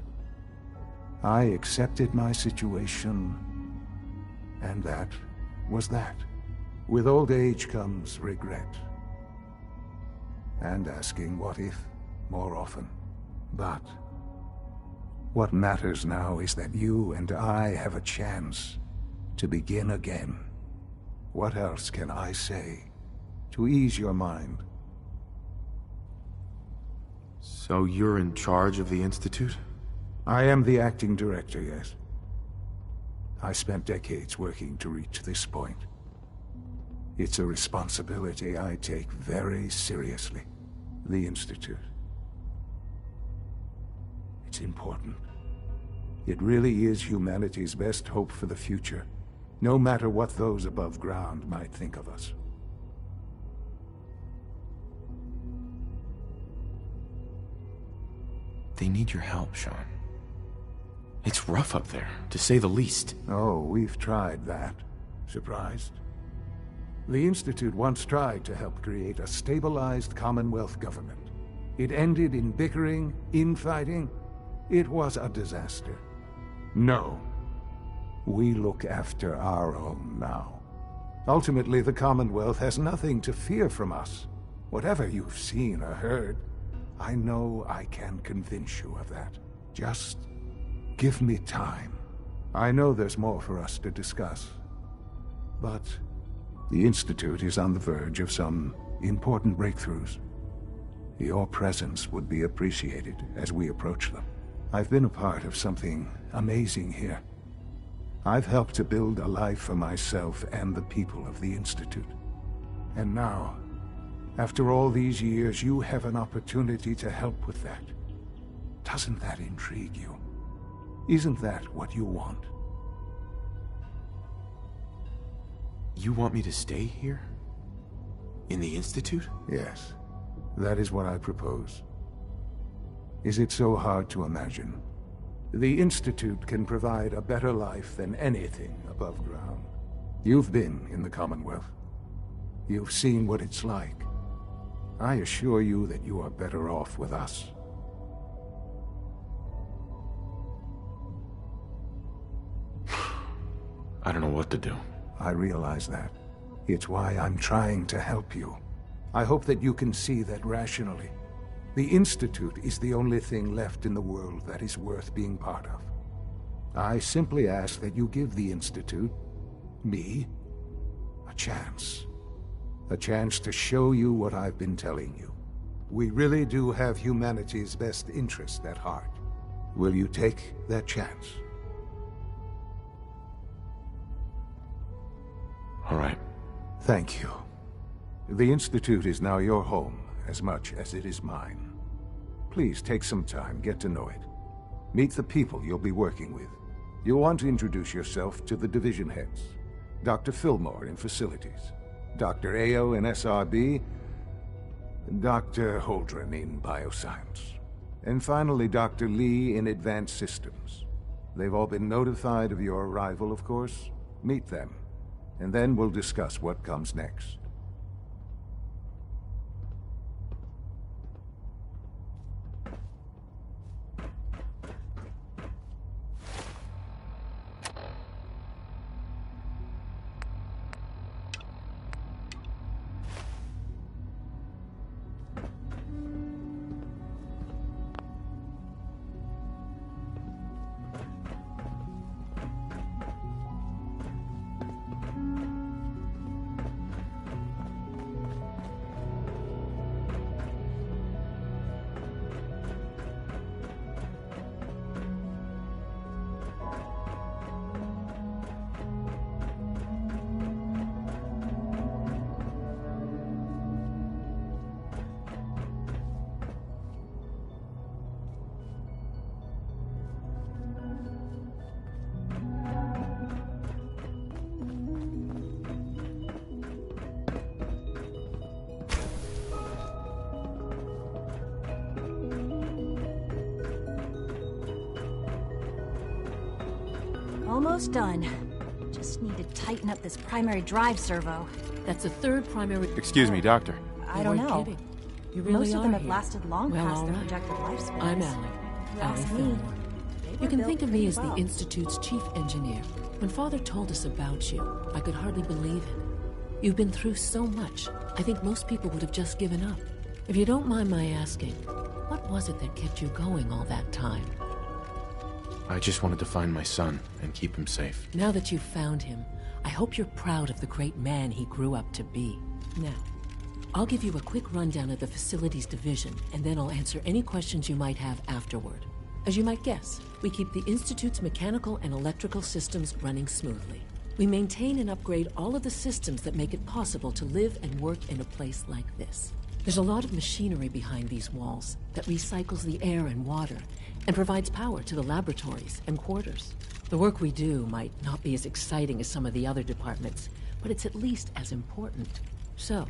I accepted my situation, and that was that. With old age comes regret. And asking what if more often. But what matters now is that you and I have a chance to begin again. What else can I say to ease your mind? So you're in charge of the Institute? I am the acting director, yes. I spent decades working to reach this point. It's a responsibility I take very seriously. The Institute. It's important. It really is humanity's best hope for the future, no matter what those above ground might think of us. They need your help, Sean. It's rough up there, to say the least. Oh, we've tried that. Surprised? The Institute once tried to help create a stabilized Commonwealth government. It ended in bickering, infighting. It was a disaster. No. We look after our own now. Ultimately, the Commonwealth has nothing to fear from us. Whatever you've seen or heard, I know I can convince you of that. Just give me time. I know there's more for us to discuss. But the Institute is on the verge of some important breakthroughs. Your presence would be appreciated as we approach them. I've been a part of something amazing here. I've helped to build a life for myself and the people of the Institute. And now, after all these years, you have an opportunity to help with that. Doesn't that intrigue you? Isn't that what you want? You want me to stay here? In the Institute? Yes. That is what I propose. Is it so hard to imagine? The Institute can provide a better life than anything above ground. You've been in the Commonwealth. You've seen what it's like. I assure you that you are better off with us. I don't know what to do. I realize that. It's why I'm trying to help you. I hope that you can see that rationally. The Institute is the only thing left in the world that is worth being part of. I simply ask that you give the Institute, me, a chance. A chance to show you what I've been telling you. We really do have humanity's best interest at heart. Will you take that chance? All right. Thank you. The Institute is now your home, as much as it is mine. Please take some time, get to know it. Meet the people you'll be working with. You'll want to introduce yourself to the division heads. Dr. Fillmore in Facilities, Dr. Ao in SRB, Dr. Holdren in Bioscience, and finally Dr. Lee in Advanced Systems. They've all been notified of your arrival, of course. Meet them, and then we'll discuss what comes next. Almost done. Just need to tighten up this primary drive servo. That's a third primary... Excuse me, Doctor. I don't know. Kidding. You really Most of them have here. lasted long well, past their right. projected lifespans. I'm Allie. Allie Fillmore. You can think of me as the Institute's chief engineer. When Father told us about you, I could hardly believe it. You've been through so much. I think most people would have just given up. If you don't mind my asking, what was it that kept you going all that time? I just wanted to find my son and keep him safe. Now that you've found him, I hope you're proud of the great man he grew up to be. Now, I'll give you a quick rundown of the Facilities Division, and then I'll answer any questions you might have afterward. As you might guess, we keep the Institute's mechanical and electrical systems running smoothly. We maintain and upgrade all of the systems that make it possible to live and work in a place like this. There's a lot of machinery behind these walls that recycles the air and water and provides power to the laboratories and quarters. The work we do might not be as exciting as some of the other departments, but it's at least as important. So,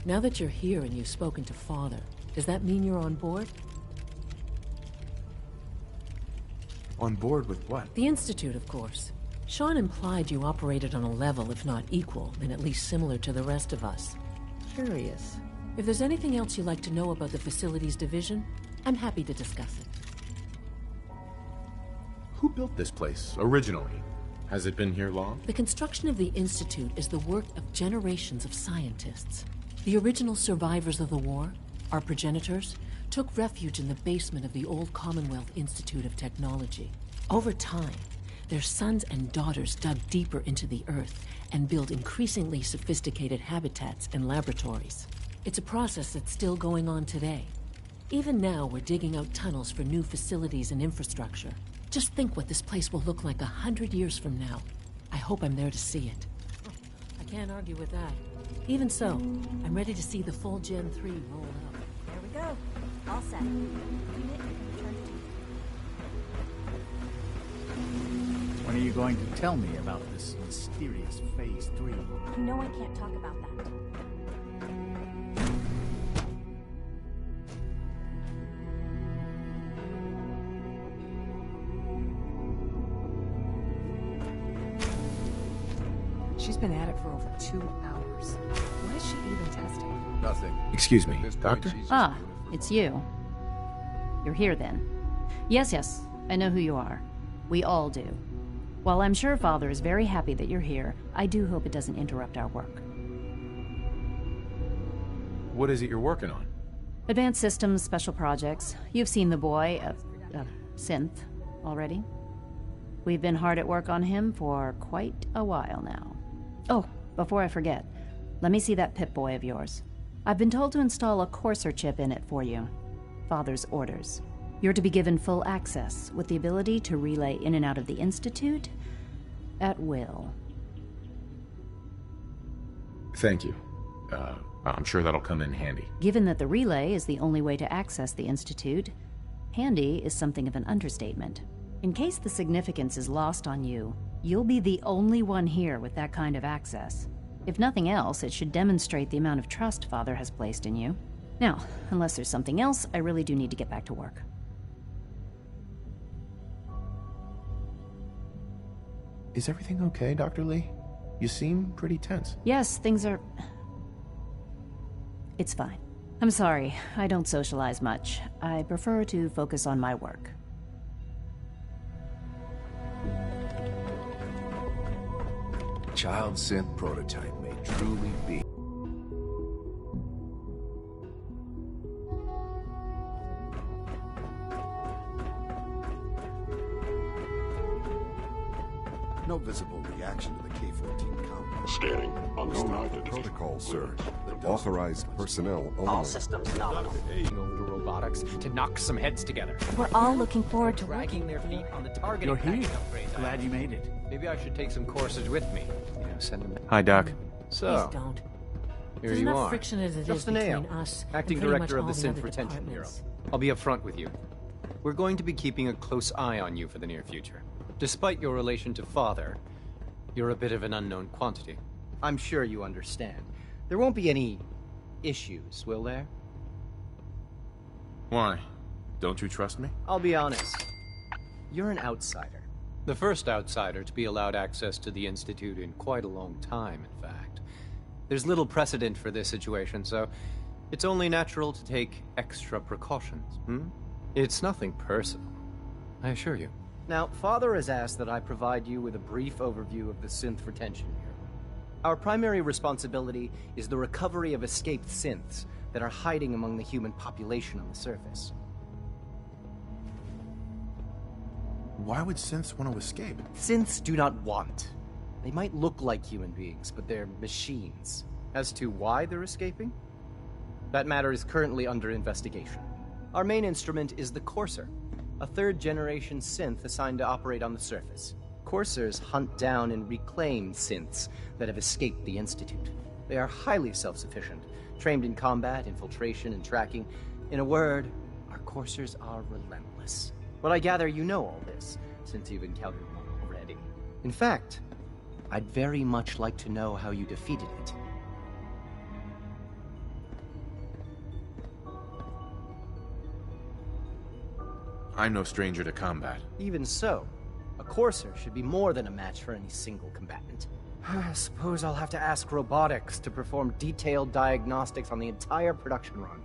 now that you're here and you've spoken to Father, does that mean you're on board? On board with what? The Institute, of course. Sean implied you operated on a level, if not equal, then at least similar to the rest of us. Curious. If there's anything else you'd like to know about the Facilities Division, I'm happy to discuss it. Who built this place, originally? Has it been here long? The construction of the Institute is the work of generations of scientists. The original survivors of the war, our progenitors, took refuge in the basement of the old Commonwealth Institute of Technology. Over time, their sons and daughters dug deeper into the earth and built increasingly sophisticated habitats and laboratories. It's a process that's still going on today. Even now, we're digging out tunnels for new facilities and infrastructure. Just think what this place will look like 100 years from now. I hope I'm there to see it. I can't argue with that. Even so, I'm ready to see the full Gen 3 roll out. There we go. All set. Unit, return to When are you going to tell me about this mysterious Phase 3? You know I can't talk about that. She's been at it for over 2 hours. What is she even testing? Nothing. Excuse me, Doctor? Ah, it's you. You're here then. Yes, I know who you are. We all do. While I'm sure Father is very happy that you're here, I do hope it doesn't interrupt our work. What is it you're working on? Advanced Systems, Special Projects. You've seen the boy, Synth, already. We've been hard at work on him for quite a while now. Oh, before I forget, let me see that Pip-Boy of yours. I've been told to install a Courser chip in it for you. Father's orders. You're to be given full access, with the ability to relay in and out of the Institute at will. Thank you. I'm sure that'll come in handy. Given that the relay is the only way to access the Institute, handy is something of an understatement. In case the significance is lost on you, you'll be the only one here with that kind of access. If nothing else, it should demonstrate the amount of trust Father has placed in you. Now, unless there's something else, I really do need to get back to work. Is everything okay, Dr. Lee? You seem pretty tense. Yes, things are... It's fine. I'm sorry, I don't socialize much. I prefer to focus on my work. Child synth prototype may truly be. No visible reaction to the K-14 compound. Scanning. Unidentified. Protocol, sir. Authorized personnel only. All systems nominal. Over to robotics to knock some heads together. We're all looking forward to dragging their feet on the target. You're here. Glad you made it. Maybe I should take some courses with me. You know, send them. Hi, Doc. So, Please don't. here There's you enough are. friction as it is Just between us acting and pretty director of much the all Synth other Retention Bureau. departments. I'll be upfront with you. We're going to be keeping a close eye on you for the near future. Despite your relation to Father, you're a bit of an unknown quantity. I'm sure you understand. There won't be any issues, will there? Why? Don't you trust me? I'll be honest. You're an outsider. The first outsider to be allowed access to the Institute in quite a long time, in fact. There's little precedent for this situation, so it's only natural to take extra precautions, It's nothing personal, I assure you. Now, Father has asked that I provide you with a brief overview of the Synth Retention Bureau. Our primary responsibility is the recovery of escaped synths that are hiding among the human population on the surface. Why would synths want to escape? Synths do not want. They might look like human beings, but they're machines. As to why they're escaping? That matter is currently under investigation. Our main instrument is the Courser, a third-generation synth assigned to operate on the surface. Coursers hunt down and reclaim synths that have escaped the Institute. They are highly self-sufficient, trained in combat, infiltration, and tracking. In a word, our Coursers are relentless. But I gather you know all this, since you've encountered one already. In fact, I'd very much like to know how you defeated it. I'm no stranger to combat. Even so, a Courser should be more than a match for any single combatant. I suppose I'll have to ask robotics to perform detailed diagnostics on the entire production run.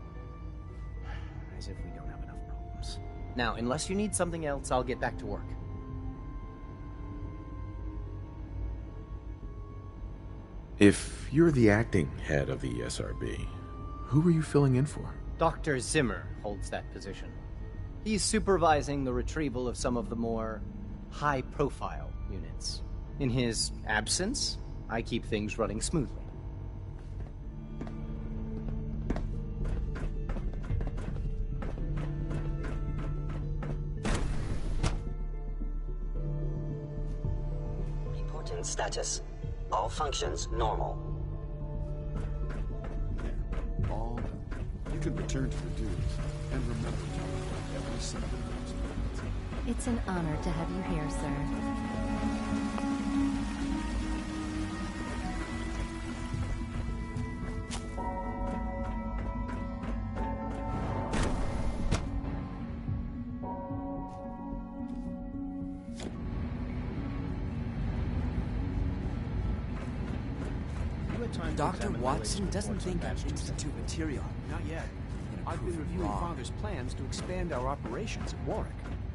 As if we don't have enough problems. Now, unless you need something else, I'll get back to work. If you're the acting head of the SRB, who are you filling in for? Dr. Zimmer holds that position. He's supervising the retrieval of some of the more high-profile units. In his absence, I keep things running smoothly. Reporting status. All functions normal. All done. You can return to the dudes. And remember to reflect every single person. It's an honor to have you here, sir. Dr. Watson doesn't think I'm Institute material. Not yet. I've been reviewing Father's plans to expand our operations at Warwick.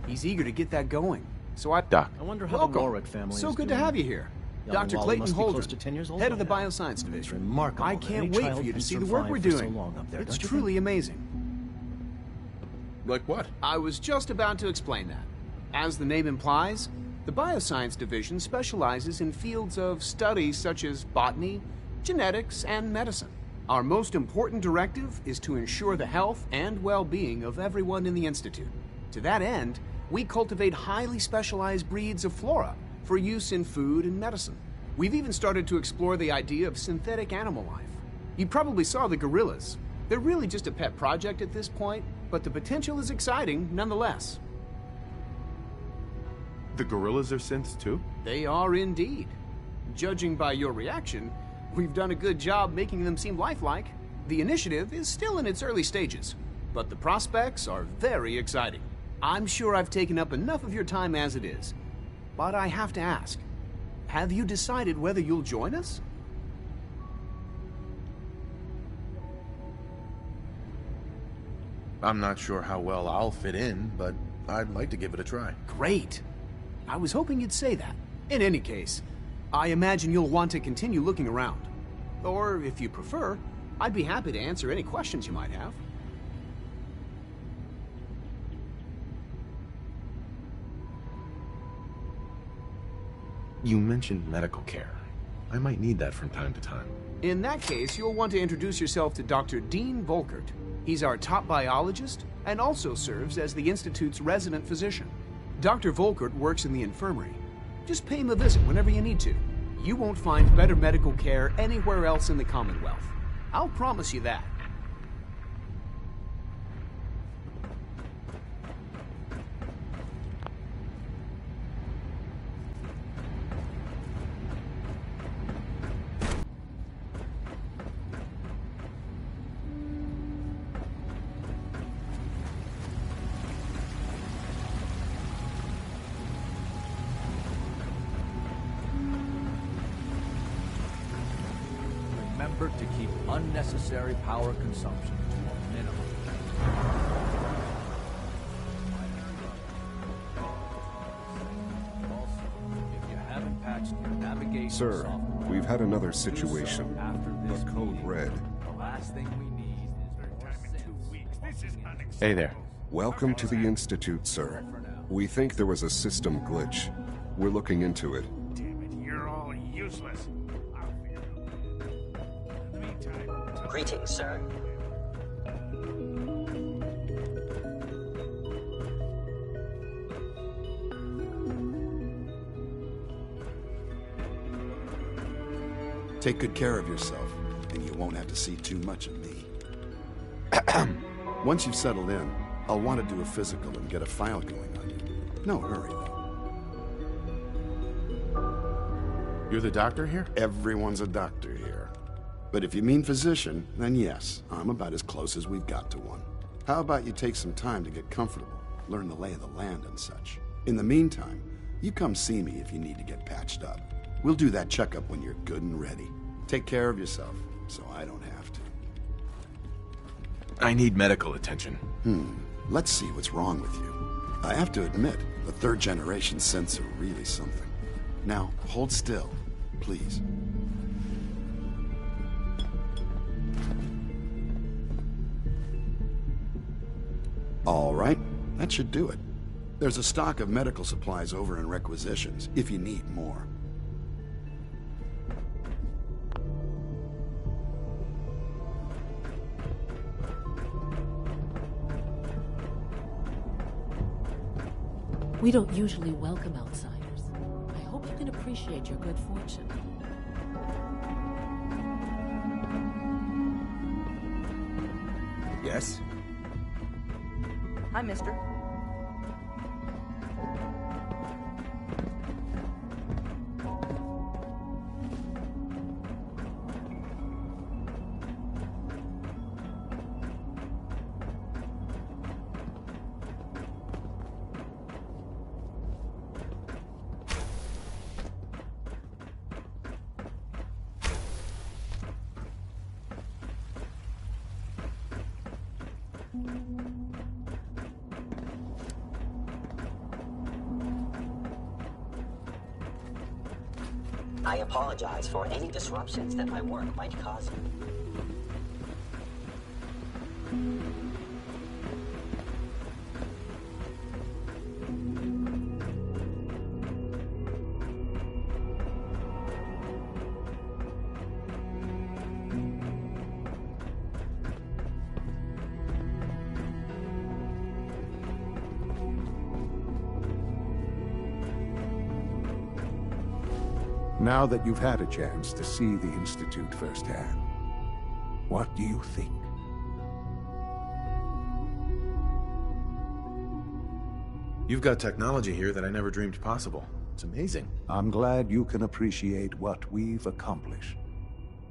He's eager to get that going. So Doc. I wonder how Welcome. the Warwick family So is good doing. to have you here. Young Dr. Wally Clayton must be Holden, close to 10 years old head of the by now. Bioscience Division. Remarkable I that can't any wait child for you to can see the work survive we're for so doing. long up there, It's don't you truly think? amazing. Like what? I was just about to explain that. As the name implies, the Bioscience Division specializes in fields of study such as botany, genetics, and medicine. Our most important directive is to ensure the health and well-being of everyone in the Institute. To that end, we cultivate highly specialized breeds of flora for use in food and medicine. We've even started to explore the idea of synthetic animal life. You probably saw the gorillas. They're really just a pet project at this point, but the potential is exciting nonetheless. The gorillas are synths too? They are indeed. Judging by your reaction, we've done a good job making them seem lifelike. The initiative is still in its early stages, but the prospects are very exciting. I'm sure I've taken up enough of your time as it is, but I have to ask, have you decided whether you'll join us? I'm not sure how well I'll fit in, but I'd like to give it a try. Great. I was hoping you'd say that. In any case, I imagine you'll want to continue looking around. Or, if you prefer, I'd be happy to answer any questions you might have. You mentioned medical care. I might need that from time to time. In that case, you'll want to introduce yourself to Dr. Dean Volkert. He's our top biologist and also serves as the Institute's resident physician. Dr. Volkert works in the infirmary. Just pay him a visit whenever you need to. You won't find better medical care anywhere else in the Commonwealth. I'll promise you that. Remember to keep unnecessary power consumption to a minimum. Also, if you haven't patched your navigation Sir, software, we've had another situation. after this The code meeting, red. The last thing we need is Hey there. Welcome to the Institute, sir. We think there was a system glitch. We're looking into it. You're all useless. Greetings, sir. Take good care of yourself, and you won't have to see too much of me. Once you've settled in, I'll want to do a physical and get a file going on you. No hurry, though. You're the doctor here? Everyone's a doctor here. But if you mean physician, then yes, I'm about as close as we've got to one. How about you take some time to get comfortable, learn the lay of the land and such. In the meantime, you come see me if you need to get patched up. We'll do that checkup when you're good and ready. Take care of yourself, so I don't have to. I need medical attention. Let's see what's wrong with you. I have to admit, the third-generation synths are really something. Now, hold still, please. All right, that should do it. There's a stock of medical supplies over in requisitions, if you need more. We don't usually welcome outsiders. I hope you can appreciate your good fortune. Yes? Hi, mister. I apologize for any disruptions that my work might cause you. Now that you've had a chance to see the Institute firsthand, what do you think? You've got technology here that I never dreamed possible. It's amazing. I'm glad you can appreciate what we've accomplished.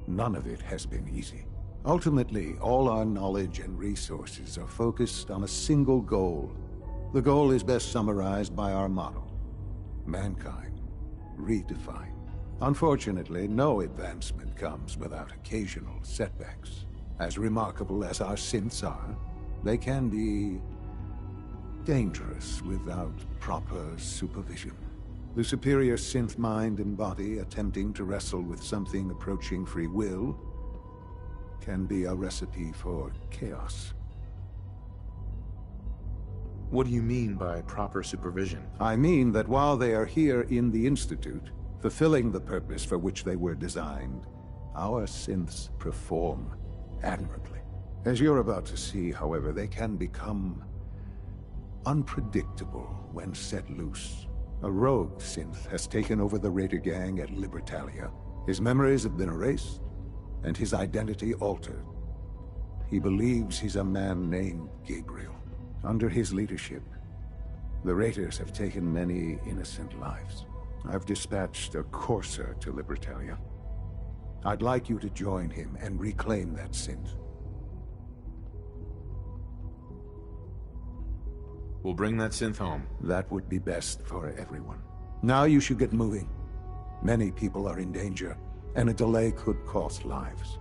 None of it has been easy. Ultimately, all our knowledge and resources are focused on a single goal. The goal is best summarized by our motto: mankind, redefined. Unfortunately, no advancement comes without occasional setbacks. As remarkable as our synths are, they can be dangerous without proper supervision. The superior synth mind and body attempting to wrestle with something approaching free will can be a recipe for chaos. What do you mean by proper supervision? I mean that while they are here in the Institute, fulfilling the purpose for which they were designed, our synths perform admirably. As you're about to see, however, they can become unpredictable when set loose. A rogue synth has taken over the Raider gang at Libertalia. His memories have been erased, and his identity altered. He believes he's a man named Gabriel. Under his leadership, the Raiders have taken many innocent lives. I've dispatched a courser to Libertalia. I'd like you to join him and reclaim that synth. We'll bring that synth home. That would be best for everyone. Now you should get moving. Many people are in danger, and a delay could cost lives.